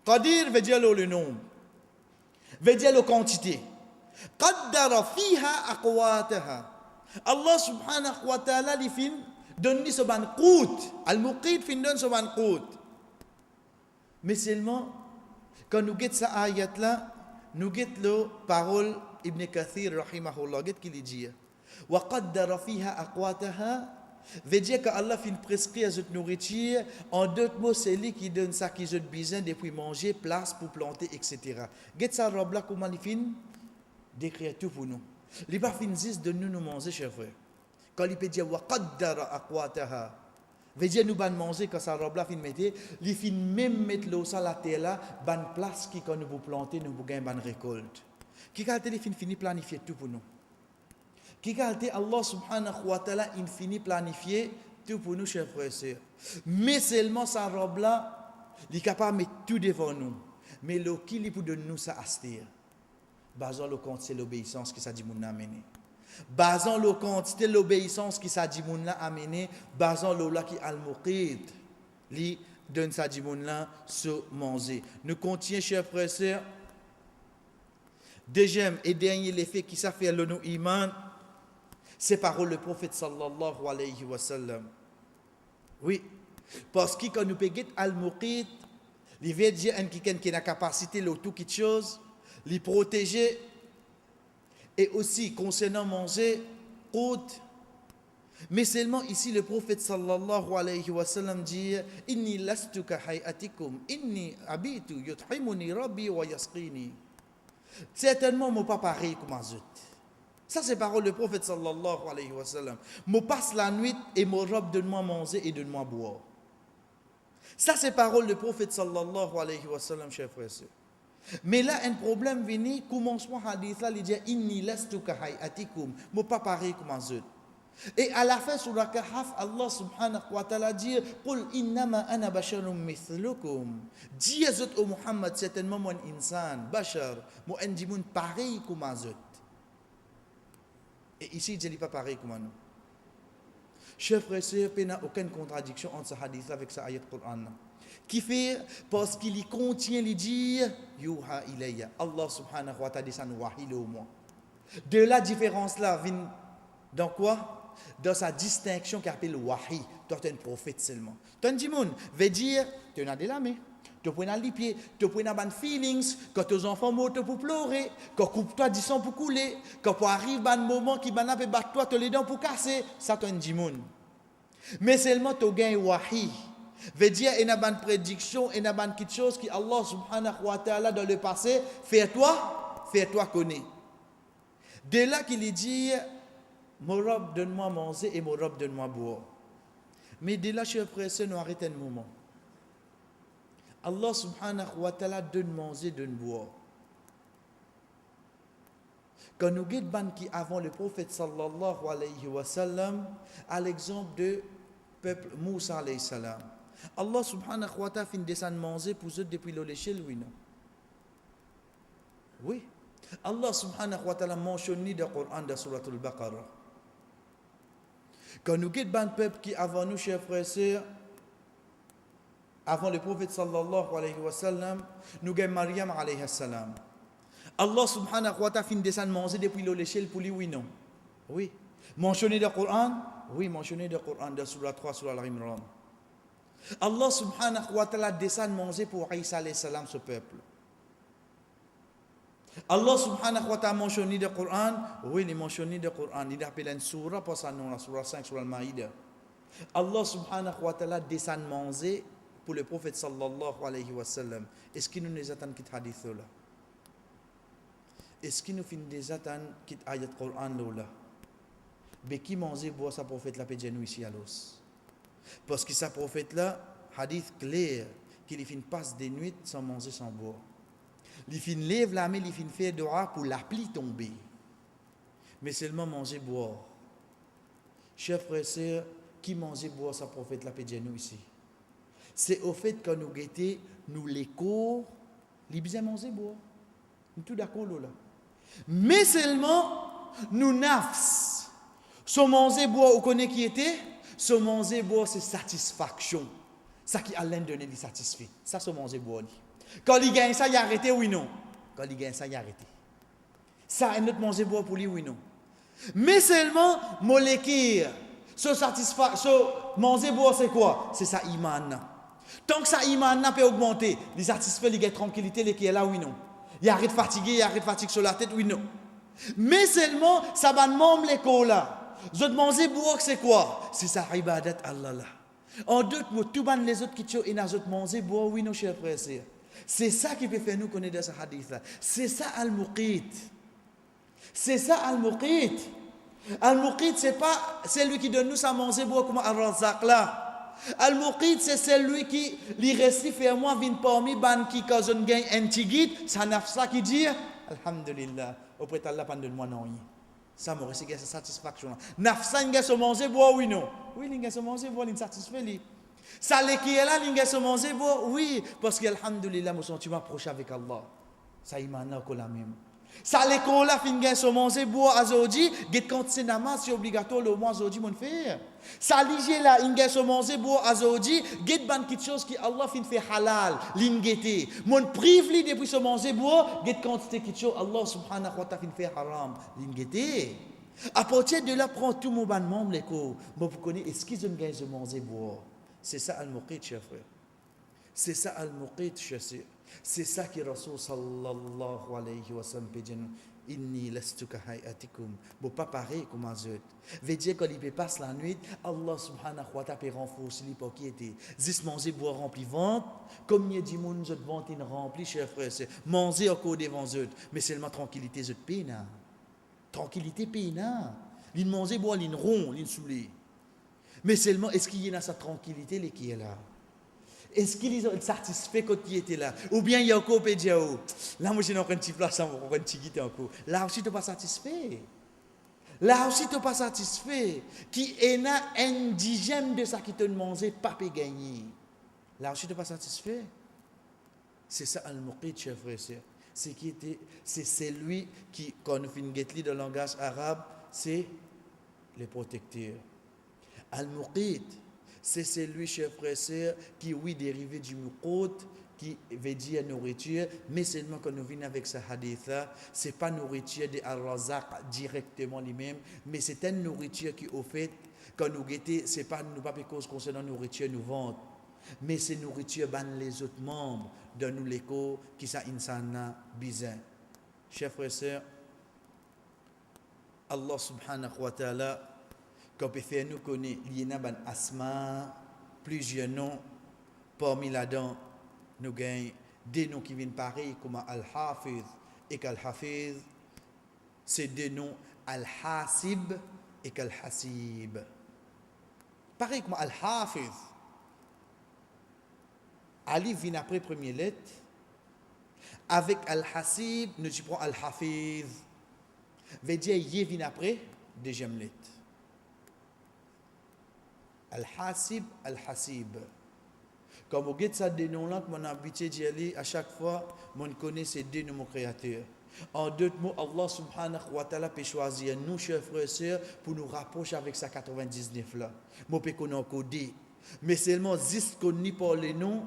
Qadir veut dire le nombre. Veut dire la quantité. Qaddara fiha aqwataha. Allah subhanahu wa ta'ala li fin donne ce ban qout. Al-muqit fin donne ce ban qout. Mais seulement quand nous guettons cette ayat là, nous guettons la parole Ibn Kathir rahimahullah qui dit wa qaddara fiha aqwataha veut dire que Allah fin prescrit à cette nourriture. En d'autres mots, c'est lui qui donne ça qui ont besoin depuis manger, place pour planter, etc. Guette ça robe là comment il fin décrire tout pour nous. Les pas fin disent de nous manger, chers frères. Quand il peut dire wa qaddara aqwataha, veut dire nous ban manger quand ça robe là fin mettre, il fin même mettre l'eau sur la terre là, ban place qui quand nous vous planter, nous vous gagne ban récolte. Qui quand il fin fini planifier tout pour nous. Qui quand Allah subhanahu wa ta'ala il finit planifier tout pour nous, chers frères et sœurs. Mais seulement sa robe là, il est capable de mettre tout devant nous. Mais le qui lui pour donner nous ça astir. Basant le compte c'est l'obéissance que ça dit moun amener. Basant le compte c'est l'obéissance qui ça dit moun la amener. Basant le là qui al-muqid. Li donne ça dit moun la se manger. Nous contient, chers frères et sœurs. Deuxième et dernier l'effet qui ça fait le nous iman. C'est par le prophète sallallahu alayhi wa sallam. Oui, parce que quand nous payons al-muqit, il veut dire quelqu'un qui a la capacité de tout quelque chose, les protéger, et aussi concernant manger, qut. Mais seulement ici le prophète sallallahu alayhi wa sallam dit inni lastu ka hayatikum inni abitu yut'imuni rabbi wa yasqini. Certainement mon pas pareil comme les autres. Ça, c'est parole du prophète sallallahu alayhi wa sallam. Je passe la nuit et mon robe donne-moi manger et donne-moi boire. Ça, c'est parole du prophète sallallahu alayhi wa sallam, chers frères et sœurs. Mais là, un problème vient, commencement hadith là, il dit inni lastu ka hayatikum. Je pas pareil comme les autres. Et à la fin, sur la Kahf, Allah subhanahu wa ta'ala dit qul innama ana basharun mithlukum. Dis aux autres, Muhammad, certainement moi un insan, bashar, moi un dimoun pareil comme les autres. Et ici, il n'est pas pareil comme nous. Chers frères et sœurs, il n'y a aucune contradiction entre ce hadith avec ce ayat Coran. Qui fait, parce qu'il y contient, il dit, Yuha ilayya. Allah subhanahu wa ta'ala descend wahi au moins. De la différence là, vient dans quoi? Dans sa distinction qui appelle wahi. Toi, tu es un prophète seulement. Tu es un dimoun, veut dire, tu es un de la main. Tu peux aller pied, tu peux avoir des feelings, quand tes enfants montent pour pleurer, quand coupe-toi du sang pour couler, quand pour arriver un moment qui va battre toi, tu les dents pour casser, ça tu es un dimoun. Mais seulement tu gagnes wahi. Veut dire il y a une prédiction, il y a quelque chose qui Allah subhanahu wa ta'ala dans le passé, fais-toi connaître. De là qu'il dit, mon robe donne-moi manger et mon robe donne-moi boire. Mais de là, chers frères et sœurs, nous arrêtons un moment. Allah subhanahu wa ta'ala donne manger, donne boire. Quand nous regardons qui avant le prophète sallallahu alayhi wa sallam, à l'exemple de peuple Moussa alayhi salam. Allah subhanahu wa ta'ala fait descendre manger pour eux depuis l'échelle, oui, non? Oui. Allah subhanahu wa ta'ala mentionne dans le Coran de Surat al-Baqarah. Quand nous regardons le peuple qui avant nous, chers frères et sœurs, avant le prophète sallallahu alayhi wa sallam, nous avons Maryam alayhi salam. Allah subhanahu wa ta'ala fin descendre manger depuis l'échelle pour lui, oui, non? Oui. Mentionné dans le Coran? Oui, mentionné dans le Coran, dans Surah 3, Surah Al-Imran. Allah subhanahu wa ta'ala descend manger pour Isa alayhi salam, ce peuple. Allah subhanahu wa ta'ala mentionné dans le Coran? Oui, il est mentionné dans le Coran. Il appelle une surah, pas ça non, la surah 5, Surah Al-Maïda. Allah subhanahu wa ta'ala descend manger pour le prophète sallallahu alayhi wa sallam. Est-ce qu'il nous attend qu'il hadith là? Est-ce qu'il nous finit des attentes qu'il ayat Coran là? Mais qui mange boit sa prophète là, pédien nous ici à l'os? Parce que sa prophète là, hadith clair, qu'il fin passe des nuits sans manger, sans boire. Il fin lève la main, il fin faire dua pour la pluie tomber. Mais seulement manger, boire. Chers frères et sœurs, qui mange boire sa prophète là, pédien nous ici? C'est au fait que nous guettons, nous les cours, les bien manger boire. Nous tout d'accord là. Mais seulement, nous nafs. Ce manger boire, on connaît qui était? Ce manger boire, c'est satisfaction. Ça qui a donné des satisfaits. Ça, ce manger boire. Quand il gagne ça, il a arrêté, oui, non. Quand il gagne ça, il a arrêté. Ça, un autre manger boire pour lui, oui, non. Mais seulement, molécule, ce manger boire, c'est quoi? C'est ça, iman. Tant que ça, iman peut augmenter, les satisfaits, les tranquillité, les qui est là, oui, non. Il arrête de fatiguer, il arrête de fatigue sur la tête, oui, non. Mais seulement, ça va membre l'école là. Je manger boire, c'est quoi? C'est ça, ibadat Allah là. En d'autres mots, tout les autres qui sont et les autres manger boire, oui, non, chers frères et sœurs. C'est ça qui peut faire nous connaître ce hadith là. C'est ça al-muqit. C'est ça al-muqit. Al-muqit, c'est lui qui donne nous ça manger boire comme al-razaq là. Al-muqit, c'est celui qui lui reste fermement vient parmi ban qui quand on gagne un tigit, ça n'a ça qui dit alhamdulillah, auprès d'Allah pas de moi non. Ça me reste cette satisfaction. Nafsa inga se manger boire oui non. Oui, l'inga se manger boire l'insatisfait lui. Ça les qui est là l'inga se manger boire oui parce que alhamdulillah mon sentiment approche avec Allah. Ça imana ko la même. Ça les ko la finga se manger boire azodi, get quand c'est namaz c'est obligatoire le mois azodi mon faire. Ça lige là inga se manger boire azodi, get ban quelque chose qui Allah fin fait halal, l'ingete. Mon prive li depuis se manger boire, get quand c'est quelque chose Allah subhanahu wa ta'ala fin fait haram, l'ingete. À partir de là prend tout mon ban membre les ko. Bon vous connaissez est-ce qu'ils ont gagné se manger boire. C'est ça al-muqit cher frère. C'est ça al-muqit cher frère. C'est ça que Rasul sallallahu alayhi wa sallam peut dire inni lastu ka hayatikum bon pas pareil comme les autres veut dire quand il passe la nuit Allah subhanahu wa ta'ala peut renforcer pour qui était zis manger boire rempli ventre comme il dit moun zot ventre in rempli cher frère c'est manger encore devant eux mais seulement tranquillité zot peina tranquillité peina l'in manger boire l'in rond l'in soulé mais seulement est-ce qu'il y a sa tranquillité les qui est là. Est-ce qu'ils ont satisfait quand ils étaient là? Ou bien il y a encore pédiao. Là, moi, j'ai encore un petit place, encore un petit guide encore. Là aussi, tu n'es pas satisfait. Là aussi, tu n'es pas satisfait. Qui est là, un dixième de ça qui te demandait, pas peut gagner. Là aussi, tu n'es pas satisfait. C'est ça, al-muqit, chers frères et sœurs. C'est celui qui, quand nous finissons dans le langage arabe, c'est le protecteur. Al-muqit. C'est celui, chers frères et sœurs, qui, oui, dérivé du muqut, qui veut dire nourriture, mais seulement quand nous venons avec ce hadith-là, ce n'est pas nourriture de al-razaq directement lui-même, mais c'est une nourriture qui, au fait, quand nous guettons, ce n'est pas nous pas cause concernant nourriture nous vendre, mais c'est nourriture ban les autres membres de nous l'écho qui ça insana bizarre. Chers frères et sœurs, Allah subhanahu wa ta'ala, quand peut faire nous connaître, il y a un asma, plusieurs noms, parmi là-dedans, nous gagnons des noms qui viennent pareil comme Al-Hafiz et Al-Hafiz, c'est des noms Al-Hasib et Al-Hasib. Pareil comme Al-Hafiz. Alif vient après première lettre. Avec Al-Hasib, nous prenons Al-Hafiz. Veut dire, il vient après deuxième lettre. Al-Hasib, Al-Hasib. Comme vous voyez ça, des noms-là, que mon habitué d'y aller, à chaque fois, on connaît ces deux noms créateurs. En d'autres mots, Allah subhanahu wa ta'ala peut choisir nous, chers frères et sœurs, pour nous rapprocher avec sa 99-là. Moi, je peux encoder. Mais seulement, juste qu'on n'y parle les noms,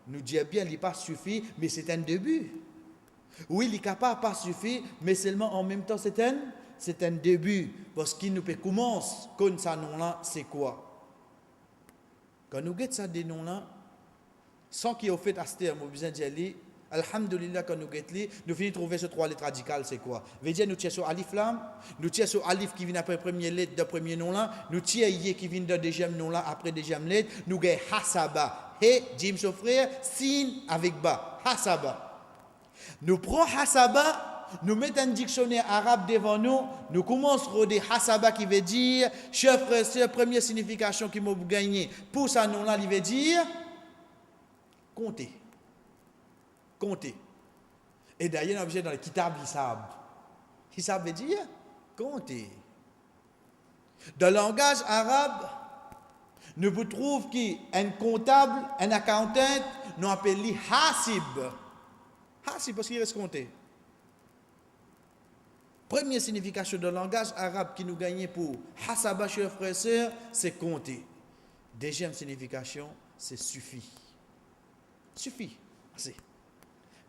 nous disons bien, il n'est pas suffit, mais c'est un début. Oui, il n'est capable pas suffit, mais seulement en même temps, c'est un début. Parce qu'il nous peut commencer, comme ça, nom-là, c'est quoi? Quand nous guettons ça des noms-là, sans qu'il y ait au fait à ce terme, nous besoin d'y aller, alhamdulillah, quand nous guettons, nous finissons de trouver ces trois lettres radicales, c'est quoi? Veut dire, nous tirons sur alif là, nous tirons sur alif qui vient après la première lettre de premier nom-là, nous tirons yé qui vient de deuxième nom-là après deuxième lettre, nous gagnons hasaba. He, Jim, son frère, sin avec ba, hasaba. Nous prenons hasaba. Nous mettons un dictionnaire arabe devant nous, nous commençons des hasaba qui veut dire, chers frères et sœurs, première signification qui m'a gagné, pour ça nom-là, il veut dire, compter. Compter. Et d'ailleurs, on a obligé dans le kitab Hisab. Hisab veut dire, compter. Dans le langage arabe, nous vous trouvons qu'un comptable, un accountant, nous appelons hasib. Hasib parce qu'il reste compter. Première signification de langage arabe qui nous gagne pour hasaba, chers frères et sœurs, c'est compter. Deuxième signification, c'est suffit. Suffit. Assez.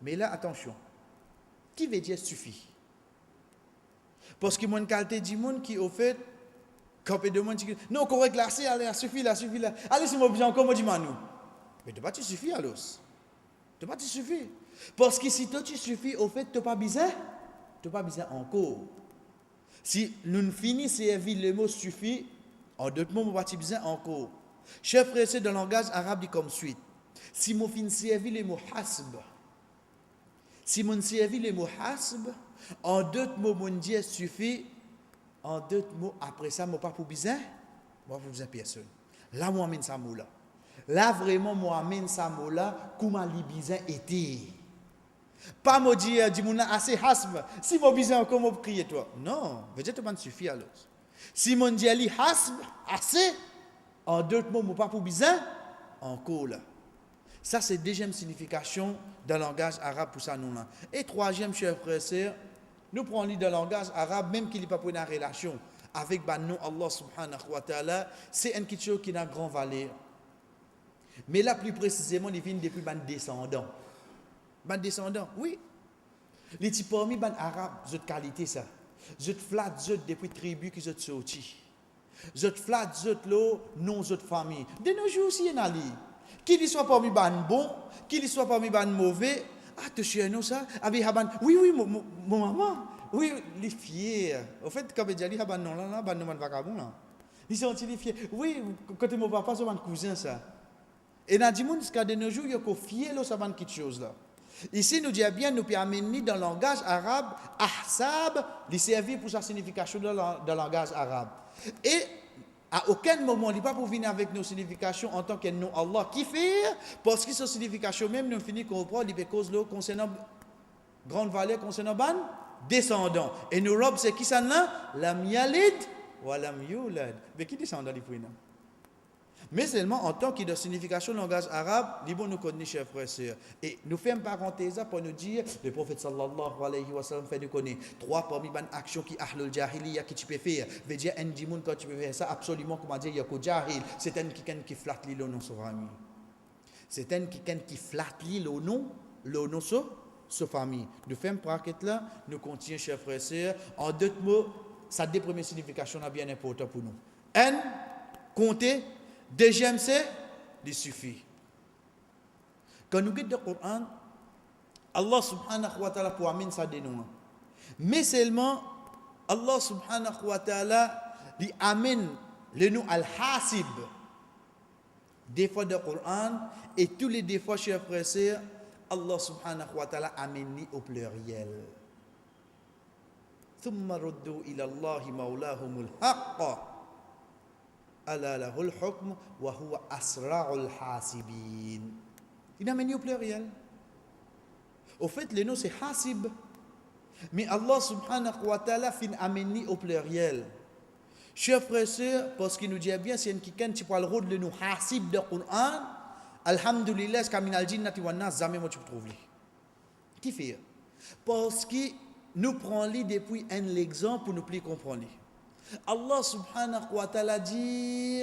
Mais là, attention. Qui veut dire suffit? Parce que mon qualité du monde qui, au fait, quand on demande, non, correct, là, c'est, allez, suffit là. Allez, si moi, bien encore, moi, dis-moi nous. Mais tu pas, tu suffis, alors. Tu pas, tu suffis. Parce que si toi, tu suffis, au fait, tu n'as pas besoin. Tu n'as pas besoin encore. Si nous finissons servir le mot suffit, en d'autres mots, nous n'avons pas besoin encore. Chef frère, c'est dans le langage arabe dit comme suite. Si nous finissons servir le mot hasb, si nous servir le mot hasb, en d'autres mots, mon Dieu suffit. En d'autres mots, après ça, je n'ai pas pour besoin. Moi, pour besoin personne. Là, moi, amène ça mot là. Là, vraiment, moi, amène ça mot là, comment les besoins étaient. Pas me dire, dis-moi, assez hasb. Si mon besoin encore, moi, crier toi. Non, veut-être que ça suffit alors. Si mon Dieu dit hasb, assez, en d'autres mots, je n'ai pas pour besoin, encore là. Ça, c'est deuxième signification dans le langage arabe pour ça, nous là. Et troisième, chers frères et sœurs, nous prenons le langage arabe, même qu'il n'est pas pour une relation avec nous, Allah subhanahu wa ta'ala, c'est une quelque chose qui a grande valeur. Mais là, plus précisément, il vient depuis les descendants. Les descendants, oui. Les types parmi les arabes, de qualité ça. Je flatte depuis les tribus qui sont sortis. Je flatte non de famille. De nos jours aussi, il y en a li. Qu'il soit parmi les bons, qu'il soit parmi les mauvais. Ah, tu sais, nous ça? Oui, mon maman. Oui, les fiers. Au fait, quand je dis haban non là, ban non man vagabond là. Ils sont les fiers. Oui, quand mon papa, c'est mon cousin ça. Et dans le monde, jusqu'à de nos jours, il y a qu'on fier là, ça va quelque chose là. Ici, nous disons bien, nous pouvons amener dans le langage arabe, ahsab, les servir pour sa signification dans le langage arabe. Et à aucun moment, il n'est pas pour venir avec nos significations en tant que nom Allah qui fait, parce que cette signification même, nous finissons qu'on comprend, il cause concernant grande valeur, concernant ban, descendant. Et nous robes, c'est qui ça là? Lam yalid wa lam yulad. Mais qui descendant les prénoms? Mais seulement en tant que de signification du langage arabe, les bons nous connaissent, chers frères et sœurs. Et nous faisons une parenthèse pour nous dire, le prophète sallallahu alayhi wa sallam fait nous connaître trois parmi les actions qui ahlul jahiliya qui tu peux faire. Veut dire, un dimoun quand tu peux faire ça, absolument, comment dire, il y a qu'au jahil. C'est un qui flatte le nom sur famille. C'est un qui flatte le nom sur famille. Nous faisons une pratique là, nous continuons, chers frères et sœurs. En d'autres mots, ça deux premières significations est bien important pour nous. Un, compter. Deuxième, c'est il suffit. Quand nous lisons le Coran, Allah subhanahu wa ta'ala pour amener ça de nous. Mais seulement, Allah subhanahu wa ta'ala lui amène le nom al-hasib. Des fois dans le Coran, et tous les deux fois, chers frères et sœurs, Allah subhanahu wa ta'ala amène au pluriel. ثم ردوا إلى الله مولاهم الحق ala lahul hukm wa huwa asra'ul hasibin. Il a mené au pluriel. Au fait, le nom c'est hasib. Mais Allah subhanahu wa ta'ala fin amené au pluriel. Chers frères et sœurs, parce qu'il nous dit bien, c'est un quelqu'un qui parle de le nom hasib de Coran, alhamdulillah, kaminal jinnati wa nas, jamais moi tu peux trouver. Qui fait? Parce que nous prenons depuis un exemple pour nous plus comprendre. Allah subhanahu wa ta'ala dit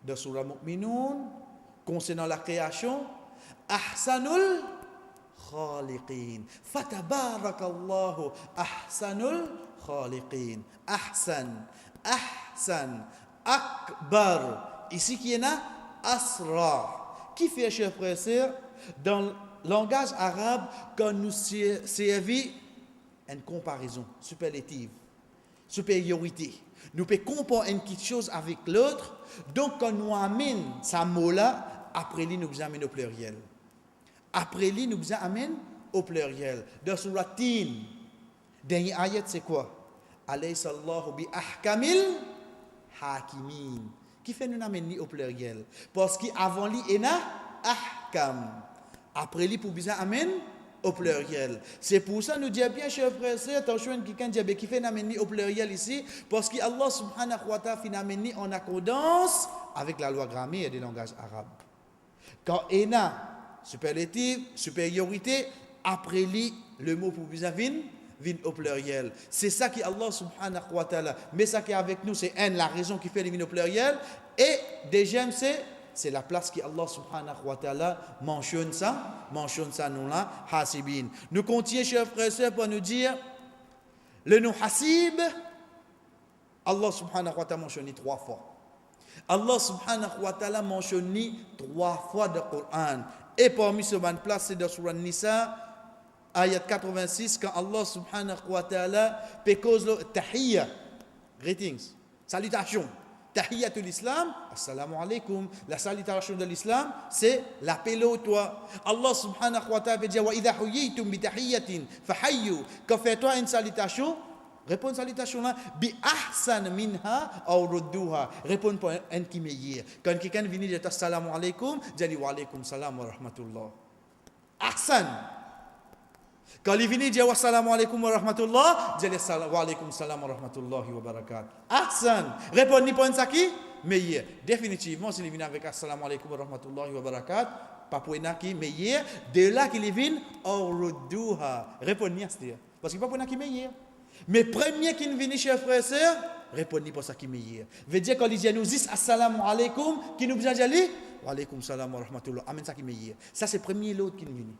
dans Surah Mu'minun concernant la création ahsanul khaliqin fatabarakallahu ahsanul khaliqin ahsan akbar ici qui est là asra qui fait chers frères et sœurs dans le langage arabe quand nous servons une comparaison superlative supériorité. Nous pouvons comprendre une petite chose avec l'autre. Donc, quand nous amène ce mot-là, après lui, nous vous amène au pluriel. Après lui, nous vous amène au pluriel. Dans Surah Tin, dernier ayat, c'est quoi? Alaysa Allahu bi ahkamil hakimin. Qui fait nous amène au pluriel? Parce qu'avant lui, il y a ahkam. Après lui, pour vous amène au pluriel. C'est pour ça nous dit bien, chers frères et sœurs, attention, quelqu'un qui fait amener au pluriel ici, parce que Allah subhanahu wa ta'ala fait amener en accordance avec la loi grammaire des langages arabes. Quand il y a superlative, supériorité, après lui, le mot pour vous vient au pluriel. C'est ça qui Allah subhanahu wa ta'ala. Mais ça qui est avec nous, c'est la raison qui fait les vient au pluriel. Et deuxième, c'est la place qui Allah subhanahu wa ta'ala mentionne ça nous là, hasibin. Nous continuons, chers frères et sœurs, pour nous dire, le nom hasib, Allah subhanahu wa ta'ala mentionne 3 fois. Allah subhanahu wa ta'ala mentionne 3 fois dans le Coran. Et parmi ce bonne place, c'est dans Surah Nisa, ayat 86, quand Allah subhanahu wa ta'ala pécose le tahiyya, greetings, salutations. Tahiyyatul Islam, assalamu alaikum. La salutation de l'Islam, c'est l'appel au toi. Allah subhanahu wa ta'ala dit, wa idha huyitum bi tahiyyatin fahayyu. Quand fais-toi une salutation, réponds une salutation là, bi ahsan minha ou rudduha. Réponds pour un qui meilleur. Quand quelqu'un vient dire assalamu alaikum, dis wa alaikum salam wa rahmatullah. Ahsan. Quand il vient dire assalamu alaikum wa rahmatullah, dis wa alaikum salam wa rahmatullahi wa barakatuh. Ahsan. Réponds ni pour un qui meilleur. Définitivement, s'il vient avec assalamu alaikum wa rahmatullahi wa barakatuh, pas pour un qui meilleur, de là qu'il vient ou rudduha. Réponds ni à ce dire. Parce qu'il pas pour un qui meilleur. Mais premier qui vient chez frère et sœur, répondez pour ça qui est meilleur. Veut dire quand il nous dit assalamu alaikum, qui nous vient dire wa alaikum salam wa rahmatullah. Amen ça qui est meilleur. Ça c'est premier l'autre qui nous vient.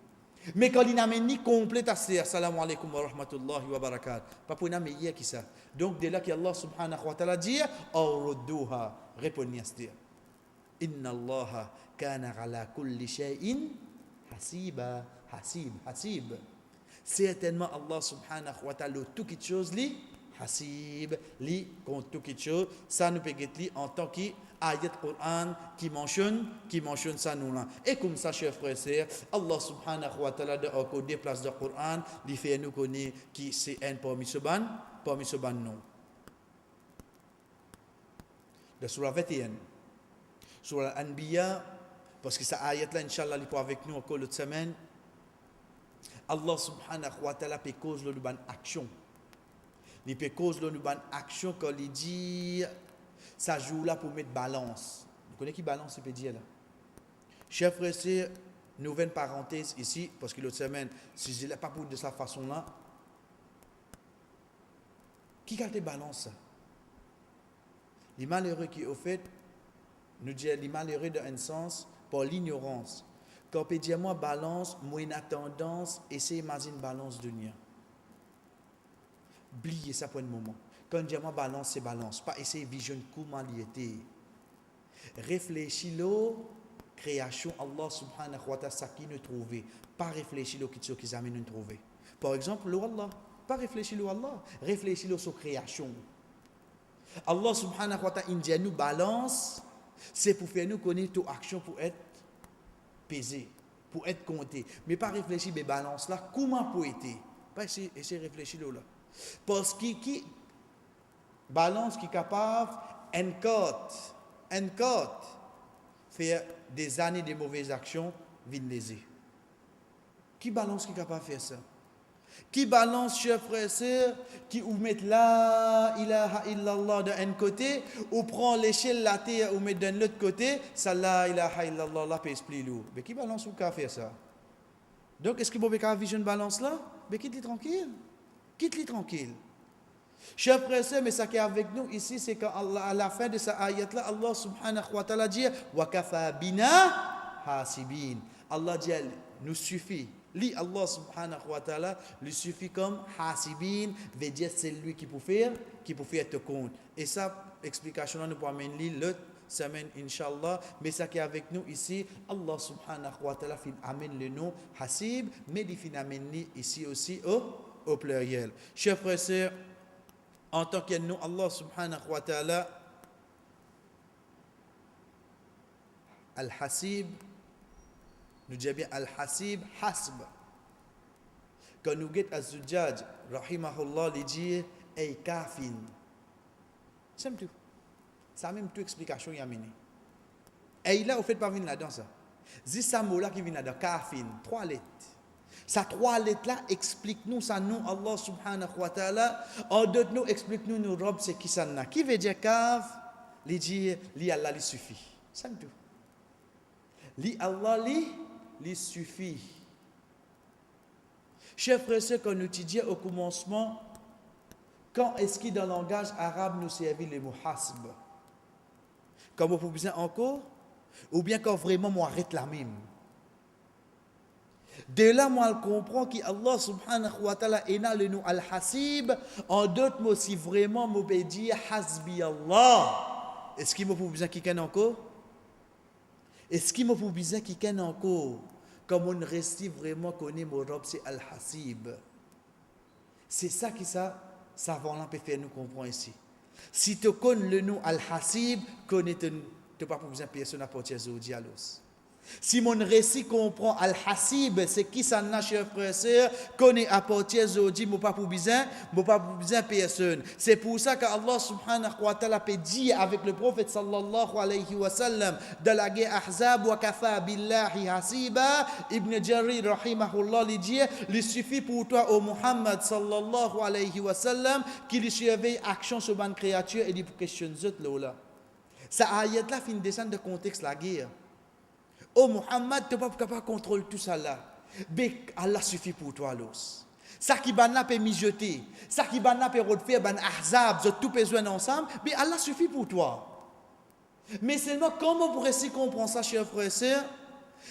Mais quand il n'amène ni complète à c'est assalamu alaikum wa rahmatullahi wa barakatuh. Pas pour un meilleur qui ça. Donc de là qu'Allah subhanahu wa ta'ala dit awrudduha, répondez à ce. Inna Allah kana ala kulli shay'in hasiba, hasib. Certainement Allah subhanahu wa ta'ala tout quelque chose li hasib li contre tout quelque chose ça nous peut li en tant qu'ayat Coran qui mentionne ça nous là et comme ça chers frères et sœurs Allah subhanahu wa ta'ala de encore des places de Coran lui fait nous connaître qui c'est un parmi ce ban non de surah 21 surah Al-Anbiya parce que ça ayat là inchallah il pour avec nous encore l'autre semaine. Allah subhanahu wa ta'ala peut cause le ban action. Il peut cause le ban action quand il dit ça joue là pour mettre balance. Vous connaissez qui balance il peut dire là. Chers frères et sœurs, nouvelle parenthèse ici parce que l'autre semaine si je l'ai pas pour de cette façon là. Qui a balance ça? Les malheureux qui au fait nous dit les malheureux dans un sens pour l'ignorance. Quand on peut dire moi balance, moi une tendance, essayer d'imaginer balance de nia. Oubliez ça pour un moment. Quand on dit moi balance, c'est balance. Pas essayer de visionner comment il était. Réfléchis-le, création Allah subhanahu wa ta'ala, ça qui nous trouve. Pas réfléchir-le qui qu'ils amènent nous trouver. Par exemple, le Allah. Pas réfléchir-le Allah. Réfléchir-le sur création. Allah subhanahu wa ta'ala, il dit nous balance, c'est pour faire nous connaître toute action pour être pesé, pour être compté, mais pas réfléchir les balances là, comment pour être, pas essayer de réfléchir là. Parce que qui balance qui est capable, un code, faire des années de mauvaises actions, vient léser. Qui balance qui est capable de faire ça? Qui balance, chers frères et sœurs, qui ou met la ilaha illallah d'un côté, ou prend l'échelle la terre ou met d'un l'autre côté, ça la ilaha illallah la pèse plus lourd. Mais qui balance ou qui fait ça? Donc, est-ce que vous avez vision de balance là? Mais quitte-les tranquille. Quitte-les tranquille. Chers frères et sœurs, mais ça qui est avec nous ici, c'est qu'à la fin de cette ayat-là, Allah subhanahu wa ta'ala dit wa kafa bina hasibin. Allah dit, nous suffit. Li Allah subhanahu wa ta'ala lui suffit comme hasibin, veut dire c'est lui qui peut faire te compte. Et ça, explication là nous pouvons amener l'autre semaine inshallah. Mais ça qui est avec nous ici, Allah subhanahu wa ta'ala amène le nom hasib, mais il fin amène ici aussi au pluriel. Chers frères et sœurs, en tant que nom Allah subhanahu wa ta'ala, al-hasib, nous disons bien al-hasib, hasb. Quand nous guettons az-Zujjaj, rahimahullah, il dit ay kafin. C'est tout. Ça même toute explication y a mené. Et il a au fait pas venir là-dedans ça. C'est ça mot là qui vient là-dedans, kafin, 3 lettres. Ces 3 lettres là explique-nous ça nous Allah subhanahu wa ta'ala. En d'autres nous explique-nous nos robes c'est qui ça n'a. Qui veut dire kaf? Il dit li Allah li suffit. C'est tout. Li Allah li suffit. Chers frères et sœurs, quand nous étudions au commencement, quand est-ce qu'il dans le langage arabe nous servit le mot hasb? Quand vous pouvez encore? Ou bien quand vraiment moi arrête la même? De là, moi, je comprends qu'Allah subhanahu wa ta'ala est le nom al-hasib. En d'autres mots, si vraiment je peux dire hasbi Allah, est-ce qu'il me faut besoin qu'il y ait encore? Est-ce qu'il me faut besoin qu'il y ait encore? Comme on reste vraiment connaît mon robe, c'est al-hasib. C'est ça qui ça va peut faire nous comprendre ici. Si tu connais le nom al-hasib, connais tu n'as pas besoin de personne à partir de dialogue. Si mon récit comprend al-hasib, c'est qui ça n'a, chers frères et sœurs, connaît à partir d'aujourd'hui, je pas pour besoin personne. C'est pour ça qu'Allah subhanahu wa ta'ala peut dire avec le prophète sallallahu alayhi wa sallam de la guerre Ahzab wa kafa billahi hasiba, Ibn Jarir rahimahullah lui dit, il suffit pour toi au Muhammad sallallahu alayhi wa sallam qu'il surveille action sur une créature et dit pour questionner là. Ça ayat là fin descendre de contexte la guerre. Oh Muhammad, tu n'es pas capable de contrôler tout ça là. Mais Allah suffit pour toi. Ça qui banna peut mijoter, ça qui banna peut refaire ban ahzab, tout besoin ensemble, mais Allah suffit pour toi. Mais seulement comment on pourrait s'y comprendre ça, chers frères et sœurs?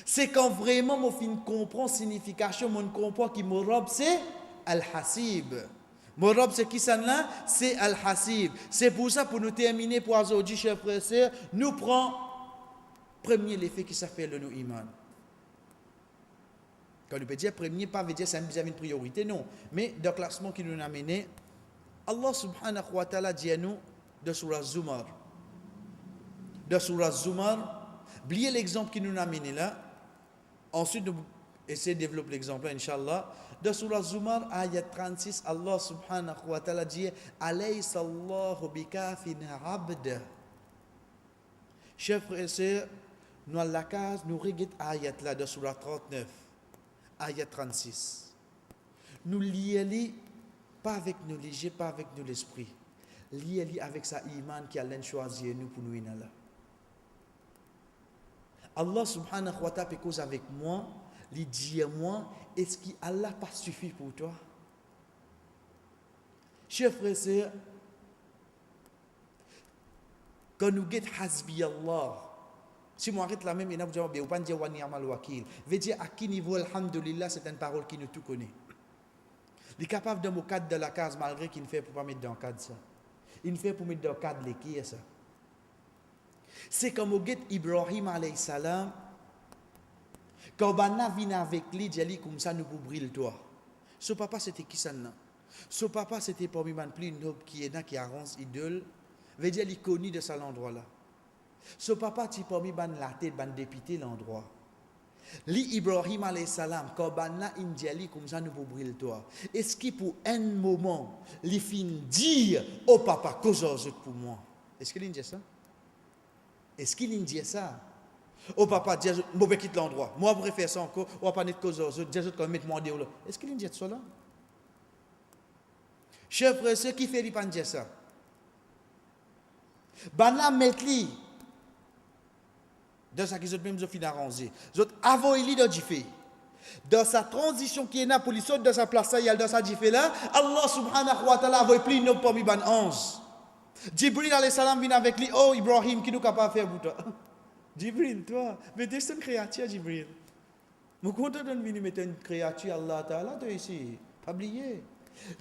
C'est quand vraiment mon fin comprend signification, mon comprend qui mon robe c'est al-hasib. Mon robe c'est qui ça là? C'est al-hasib. C'est pour ça pour nous terminer pour aujourd'hui, chers frères et sœurs, nous prenons premier l'effet qui s'appelle le nous iman. Quand on peut dire premier, pas veut dire c'est une priorité, non. Mais dans le classement qui nous a mené, Allah subhanahu wa ta'ala dit à nous de Surah Zumar. De Surah Zumar, oubliez l'exemple qui nous a mené là. Ensuite, nous essayons de développer l'exemple, Inch'Allah. De Surah Zumar, ayat 36, Allah subhanahu wa ta'ala dit Alaysa Allahu bikafin abda. Chers frères et sœurs, nous à la case, nous regardons ayat là de Surah 39, ayat 36. Nous lions pas avec nos légers, pas avec nos l'esprit. Lions avec sa iman qui a choisi nous pour nous là. Allah subhanahu wa ta'ala peut causer avec moi, lui dit à moi, est-ce qu'Allah pas suffit pour toi? Chers frères et sœurs, quand nous guettons hasbi Allah, si moi arrête la même, il n'y a pas de dire wa ni'mal wakil. Veut dire à quel niveau, alhamdulillah, c'est une parole qui nous tout connaît. Il est capable de me cadre de la case malgré qu'il ne fait pour pas mettre dans le cadre ça. Il ne fait pour mettre dans le cadre les qui est ça. C'est comme au guet Ibrahim alayhi salam, quand Bana vient avec lui, il dit comme ça nous pour briller toi. Son papa c'était qui ça non? Son papa c'était parmi les plus nobles qui est là qui arrange idole. Veut dire il connu de cet endroit là. Son papa ti parmi la tête ban député l'endroit. Li Ibrahim alayhi salam quand banna indiali comme ça nous pour briller toi. Est-ce qu'il pour un moment li fin dire au papa cause pour moi? Est-ce qu'il dit ça? Est-ce qu'il dit ça? Oh papa, je vais quitter l'endroit. Moi, je préfère ça encore. On va pas de cause aux autres. Je vais mettre moi dehors. Est-ce qu'il dit ça là? Chers frères, ceux qui font pas dire ça. Bana metli dans ça qu'ils ont même fin arrangé. Ils ont avoyé dans Jifé. Dans sa transition qui est là pour lui sauter dans sa place, il y a dans sa Jifé là. Allah subhanahu wa ta'ala avoyé plus nos parmi ban 11. Jibril alayhi salam vient avec lui. Oh Ibrahim, qui nous capable faire pour toi? Jibril, toi, mais tu es une créature, Jibril. Je suis content de venir mettre une créature, Allah Ta'ala, toi ici. Pas oublier.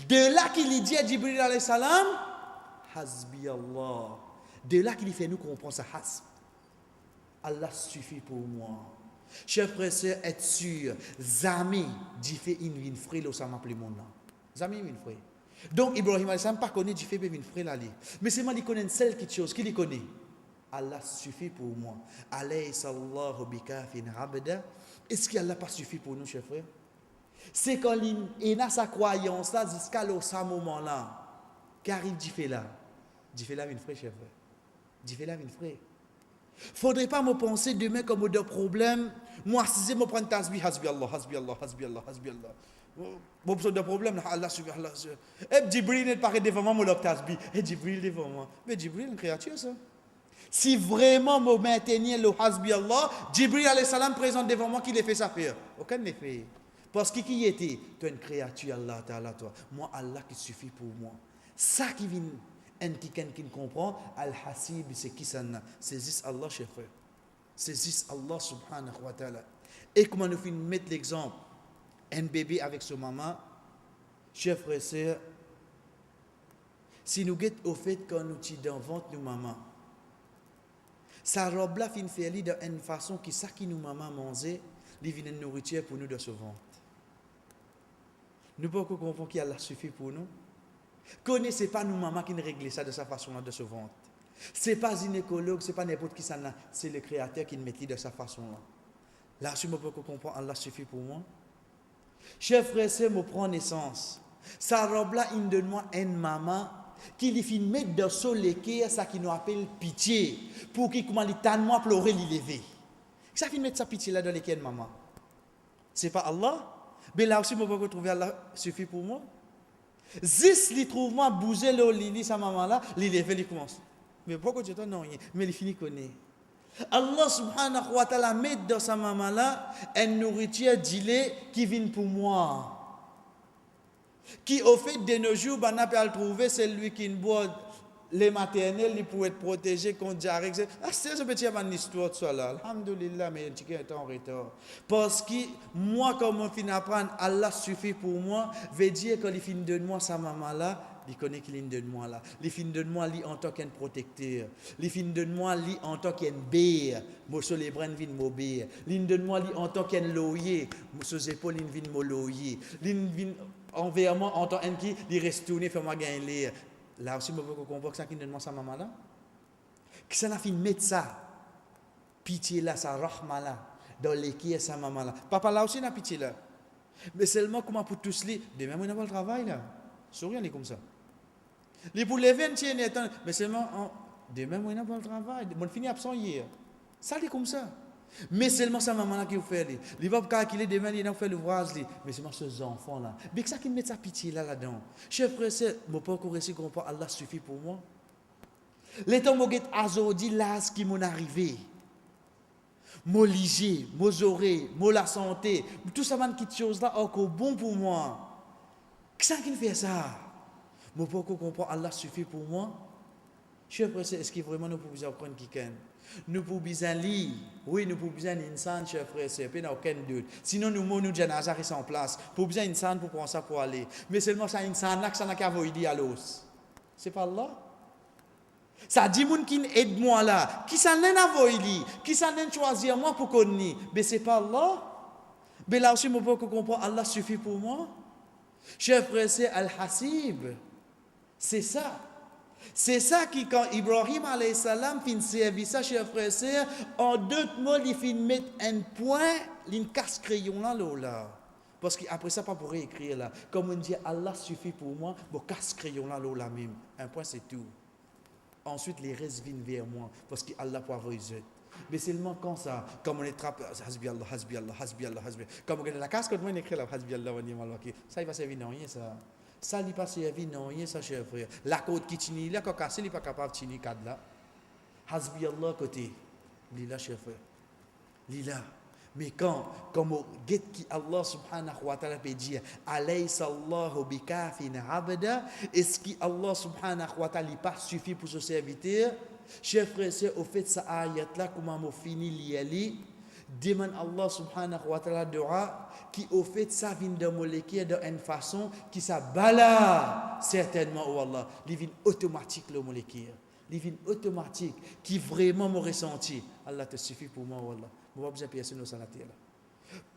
De là qu'il dit à Jibril alayhi salam, Hasbi Allah. De là qu'il fait nous comprendre ça, Hasb. Allah suffit pour moi. Chers frères et sœurs, être sûr, Zami, dit fait une frère, là, ça m'appelle mon nom. Zami, une frère. Donc, Ibrahim alayhi salam, pas connaît, dit fait une frère, là. Mais c'est moi qui connais une seule chose, qui les connaît. Allah suffit pour moi. Alaysa Allahu bikafin abda. Est-ce qu'Allah pas suffit pour nous, chers frères? C'est quand il a sa croyance là, jusqu'à ce moment-là, qu'arrive Difé là. Difé là, une frère, chers frères. Difé là, une frère. Faudrait pas me penser demain comme de problème. Moi, si je me prends tasbih, hasbi Allah, hasbi Allah, hasbi Allah, hasbi Allah. Bon, besoin de problème, Allah suffit, Allah suffit. Et Jibril n'est pas devant moi, mon tasbih. Et Jibril devant moi. Mais Jibril, une créature, ça. Si vraiment je maintenir le hasbi Allah, Jibril alayhi salam présente devant moi qui les fait ça faire. Aucun ne fait. Parce que qui était? Tu es une créature, Allah Ta'ala, toi. Moi, Allah qui suffit pour moi. Ça qui vient, qui comprend, Al-Hasib, c'est qui ça? C'est juste Allah, chef frère. C'est juste Allah subhanahu wa ta'ala. Et comment nous finissons mettre l'exemple? Un bébé avec son maman, chef frère, c'est si nous guettons au fait quand nous tirons dans le ventre de maman, sa robe là fin faire de une façon qui ça qui nous maman mangeait, il vient de nourriture pour nous de ce ventre. Nous pouvons comprendre qu'Allah suffit pour nous. Connaissez pas nous maman qui ne règle ça de sa façon là de ce ventre. C'est pas gynécologue, c'est pas n'importe qui ça là, c'est le créateur qui le met de sa façon là. Là si je peux comprendre Allah suffit pour moi. Chef frère, c'est me prend naissance. Sa robe là il donne moi une maman qui lui fait mettre dans son léquer ça qui nous appelle pitié pour qu'il comment il tanne moi pleurer lui lever. Ça fait mettre sa pitié là dans l'équerre de maman. C'est pas Allah. Mais là aussi, je peux trouver Allah suffit pour moi. Zis, il trouve moi bouger le lit, sa maman là, il lève, il commence. Mais pourquoi tu t'en non, mais il finit connaît. Allah subhanahu wa ta'ala met dans sa maman là une nourriture d'ilée qui vient pour moi. Qui au fait de nos jours, on peut le trouver, c'est lui qui boit les maternelles pour être protégé contre diarrhée. Ah, c'est ce petit une histoire de ça là. Alhamdulillah, mais il est en retard. Parce que moi, comme on finit apprendre, Allah suffit pour moi, veut dire que les filles de moi, sa maman là, il connaît qu'il est de moi là. Les filles de moi, lui en tant qu'un protecteur. Les filles de moi, lui en tant qu'un béer. Moi, sur les bras, viennent m'obéir. Les filles de moi, lui en tant qu'un loyer. Moi, sur les épaules, ils viennent me loyer. Les filles envers moi, en tant qu'un qui, il reste tourné, fait moi gagner. Là aussi, je peux comprendre que ça qui donne sa maman là. Que ça n'a fait mettre ça, pitié là, sa rahma là, dans l'équipe sa maman là. Papa là aussi n'a pitié là. Mais seulement comment pour tous les, demain on n'a pas le travail là. Souriant les comme ça. Les pour les 20 mais seulement demain on n'a pas le travail. On finit absent hier. Ça c'est comme ça. Mais seulement sa maman là qui vous fait les. Il va calculer demain il a fait l'ouvrage mais seulement ces enfants là. Mais ça qui met sa pitié là là-dedans. Chef frère, c'est mon pas encore réussi comprendre Allah suffit pour moi. Les temps mo get azodi là ce qui m'en arrivé. Mo ligé, mo zoré, mo la santé, tout ça man qui chose là encore bon pour moi. Qui ça qui fait ça? Mon pas encore comprendre Allah suffit pour moi. Chef frère, est-ce que vraiment nous pouvons apprendre quelqu'un? Nous pouvons bien lire, oui, nous pouvons bien insan, chers frères, c'est pas aucun doute. Sinon, nous janazar est en place. Pour bien insan pour prendre ça pour aller. Mais seulement ça insan là que ça n'a qu'à voyer à l'os. C'est pas là. Ça dit moun qui aide moi là, qui ça n'a voyer, qui ça n'a choisir moi pour connaître. Mais c'est pas là. Mais là aussi, mon peuple comprend, Allah suffit pour moi. Chers frères, c'est Al-Hasib. C'est ça. C'est ça qui, quand Ibrahim alayhi salam fin service ça, chers frères et sœurs, en d'autres mots, il fin mettre un point, il casse crayon là. Parce qu'après ça, pas pour écrire là. Comme on dit, Allah suffit pour moi, bon, casse crayon là même. Un point, c'est tout. Ensuite, les restes viennent vers moi, parce qu'Allah peut avoir les autres. Mais seulement quand ça, comme on est trappé, hasbi Allah, hasbi Allah, hasbi Allah, hasbi Allah. Comme on a la casque, on écrit là, hasbi Allah, on dit mal, ça, il va servir non rien, ça. Ça n'est pas servi, non, rien, ça, cher frère. La côte qui tient là, quand cassé, il n'est pas capable de tenir cadre là. Hasbi Allah, côté. Lila, cher frère. Lila. Mais quand, comme get qui Allah subhanahu wa ta'ala peut dire, alaysa Allahu bikafin abda, est-ce que Allah subhanahu wa ta'ala pas suffit pour ce serviteur? Cher frère, c'est au fait, ça ayat là, comment on finit l'yali, demande Allah subhanahu wa ta'ala dua, qui au fait ça vient de molécule d'une façon qui ça bala certainement oh Allah, il vient automatique le molécule, il vient automatique qui vraiment me ressenti. Allah te suffit pour moi oh Allah. Moi pas besoin de payer sur nos salaires là.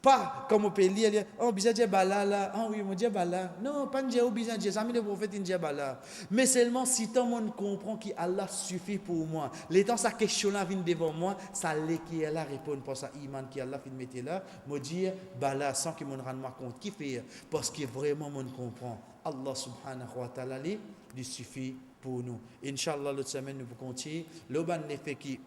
Pas comme on peut lire, oh bizarre Dieu bala là, ah oui mon Dieu bala. Non, pas Dieu ou bizarre Dieu, amis le prophète Dieu bala. Mais seulement si tout le monde comprend qu'Allah suffit pour moi. Les temps sa question là vient devant moi, ça qui est là répond pour ça iman qui Allah fin mettre là, me dire bala sans que mon rende moi compte qui fait parce que vraiment mon comprend. Allah subhanahu wa ta'ala lui suffit pour nous. Inch'Allah l'autre semaine nous pouvons continuer. Le ban effet qui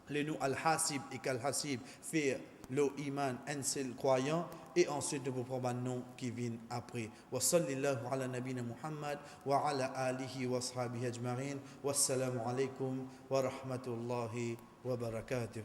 le nous al-hasib et qu'al-hasib fait le iman un seul croyant et ensuite de vous prendre un nom qui vient après. Wa sallallahu ala nabina Muhammad wa ala alihi wa sahbihi ajma'in. Wassalamu alaikum wa rahmatullahi wa barakatuh.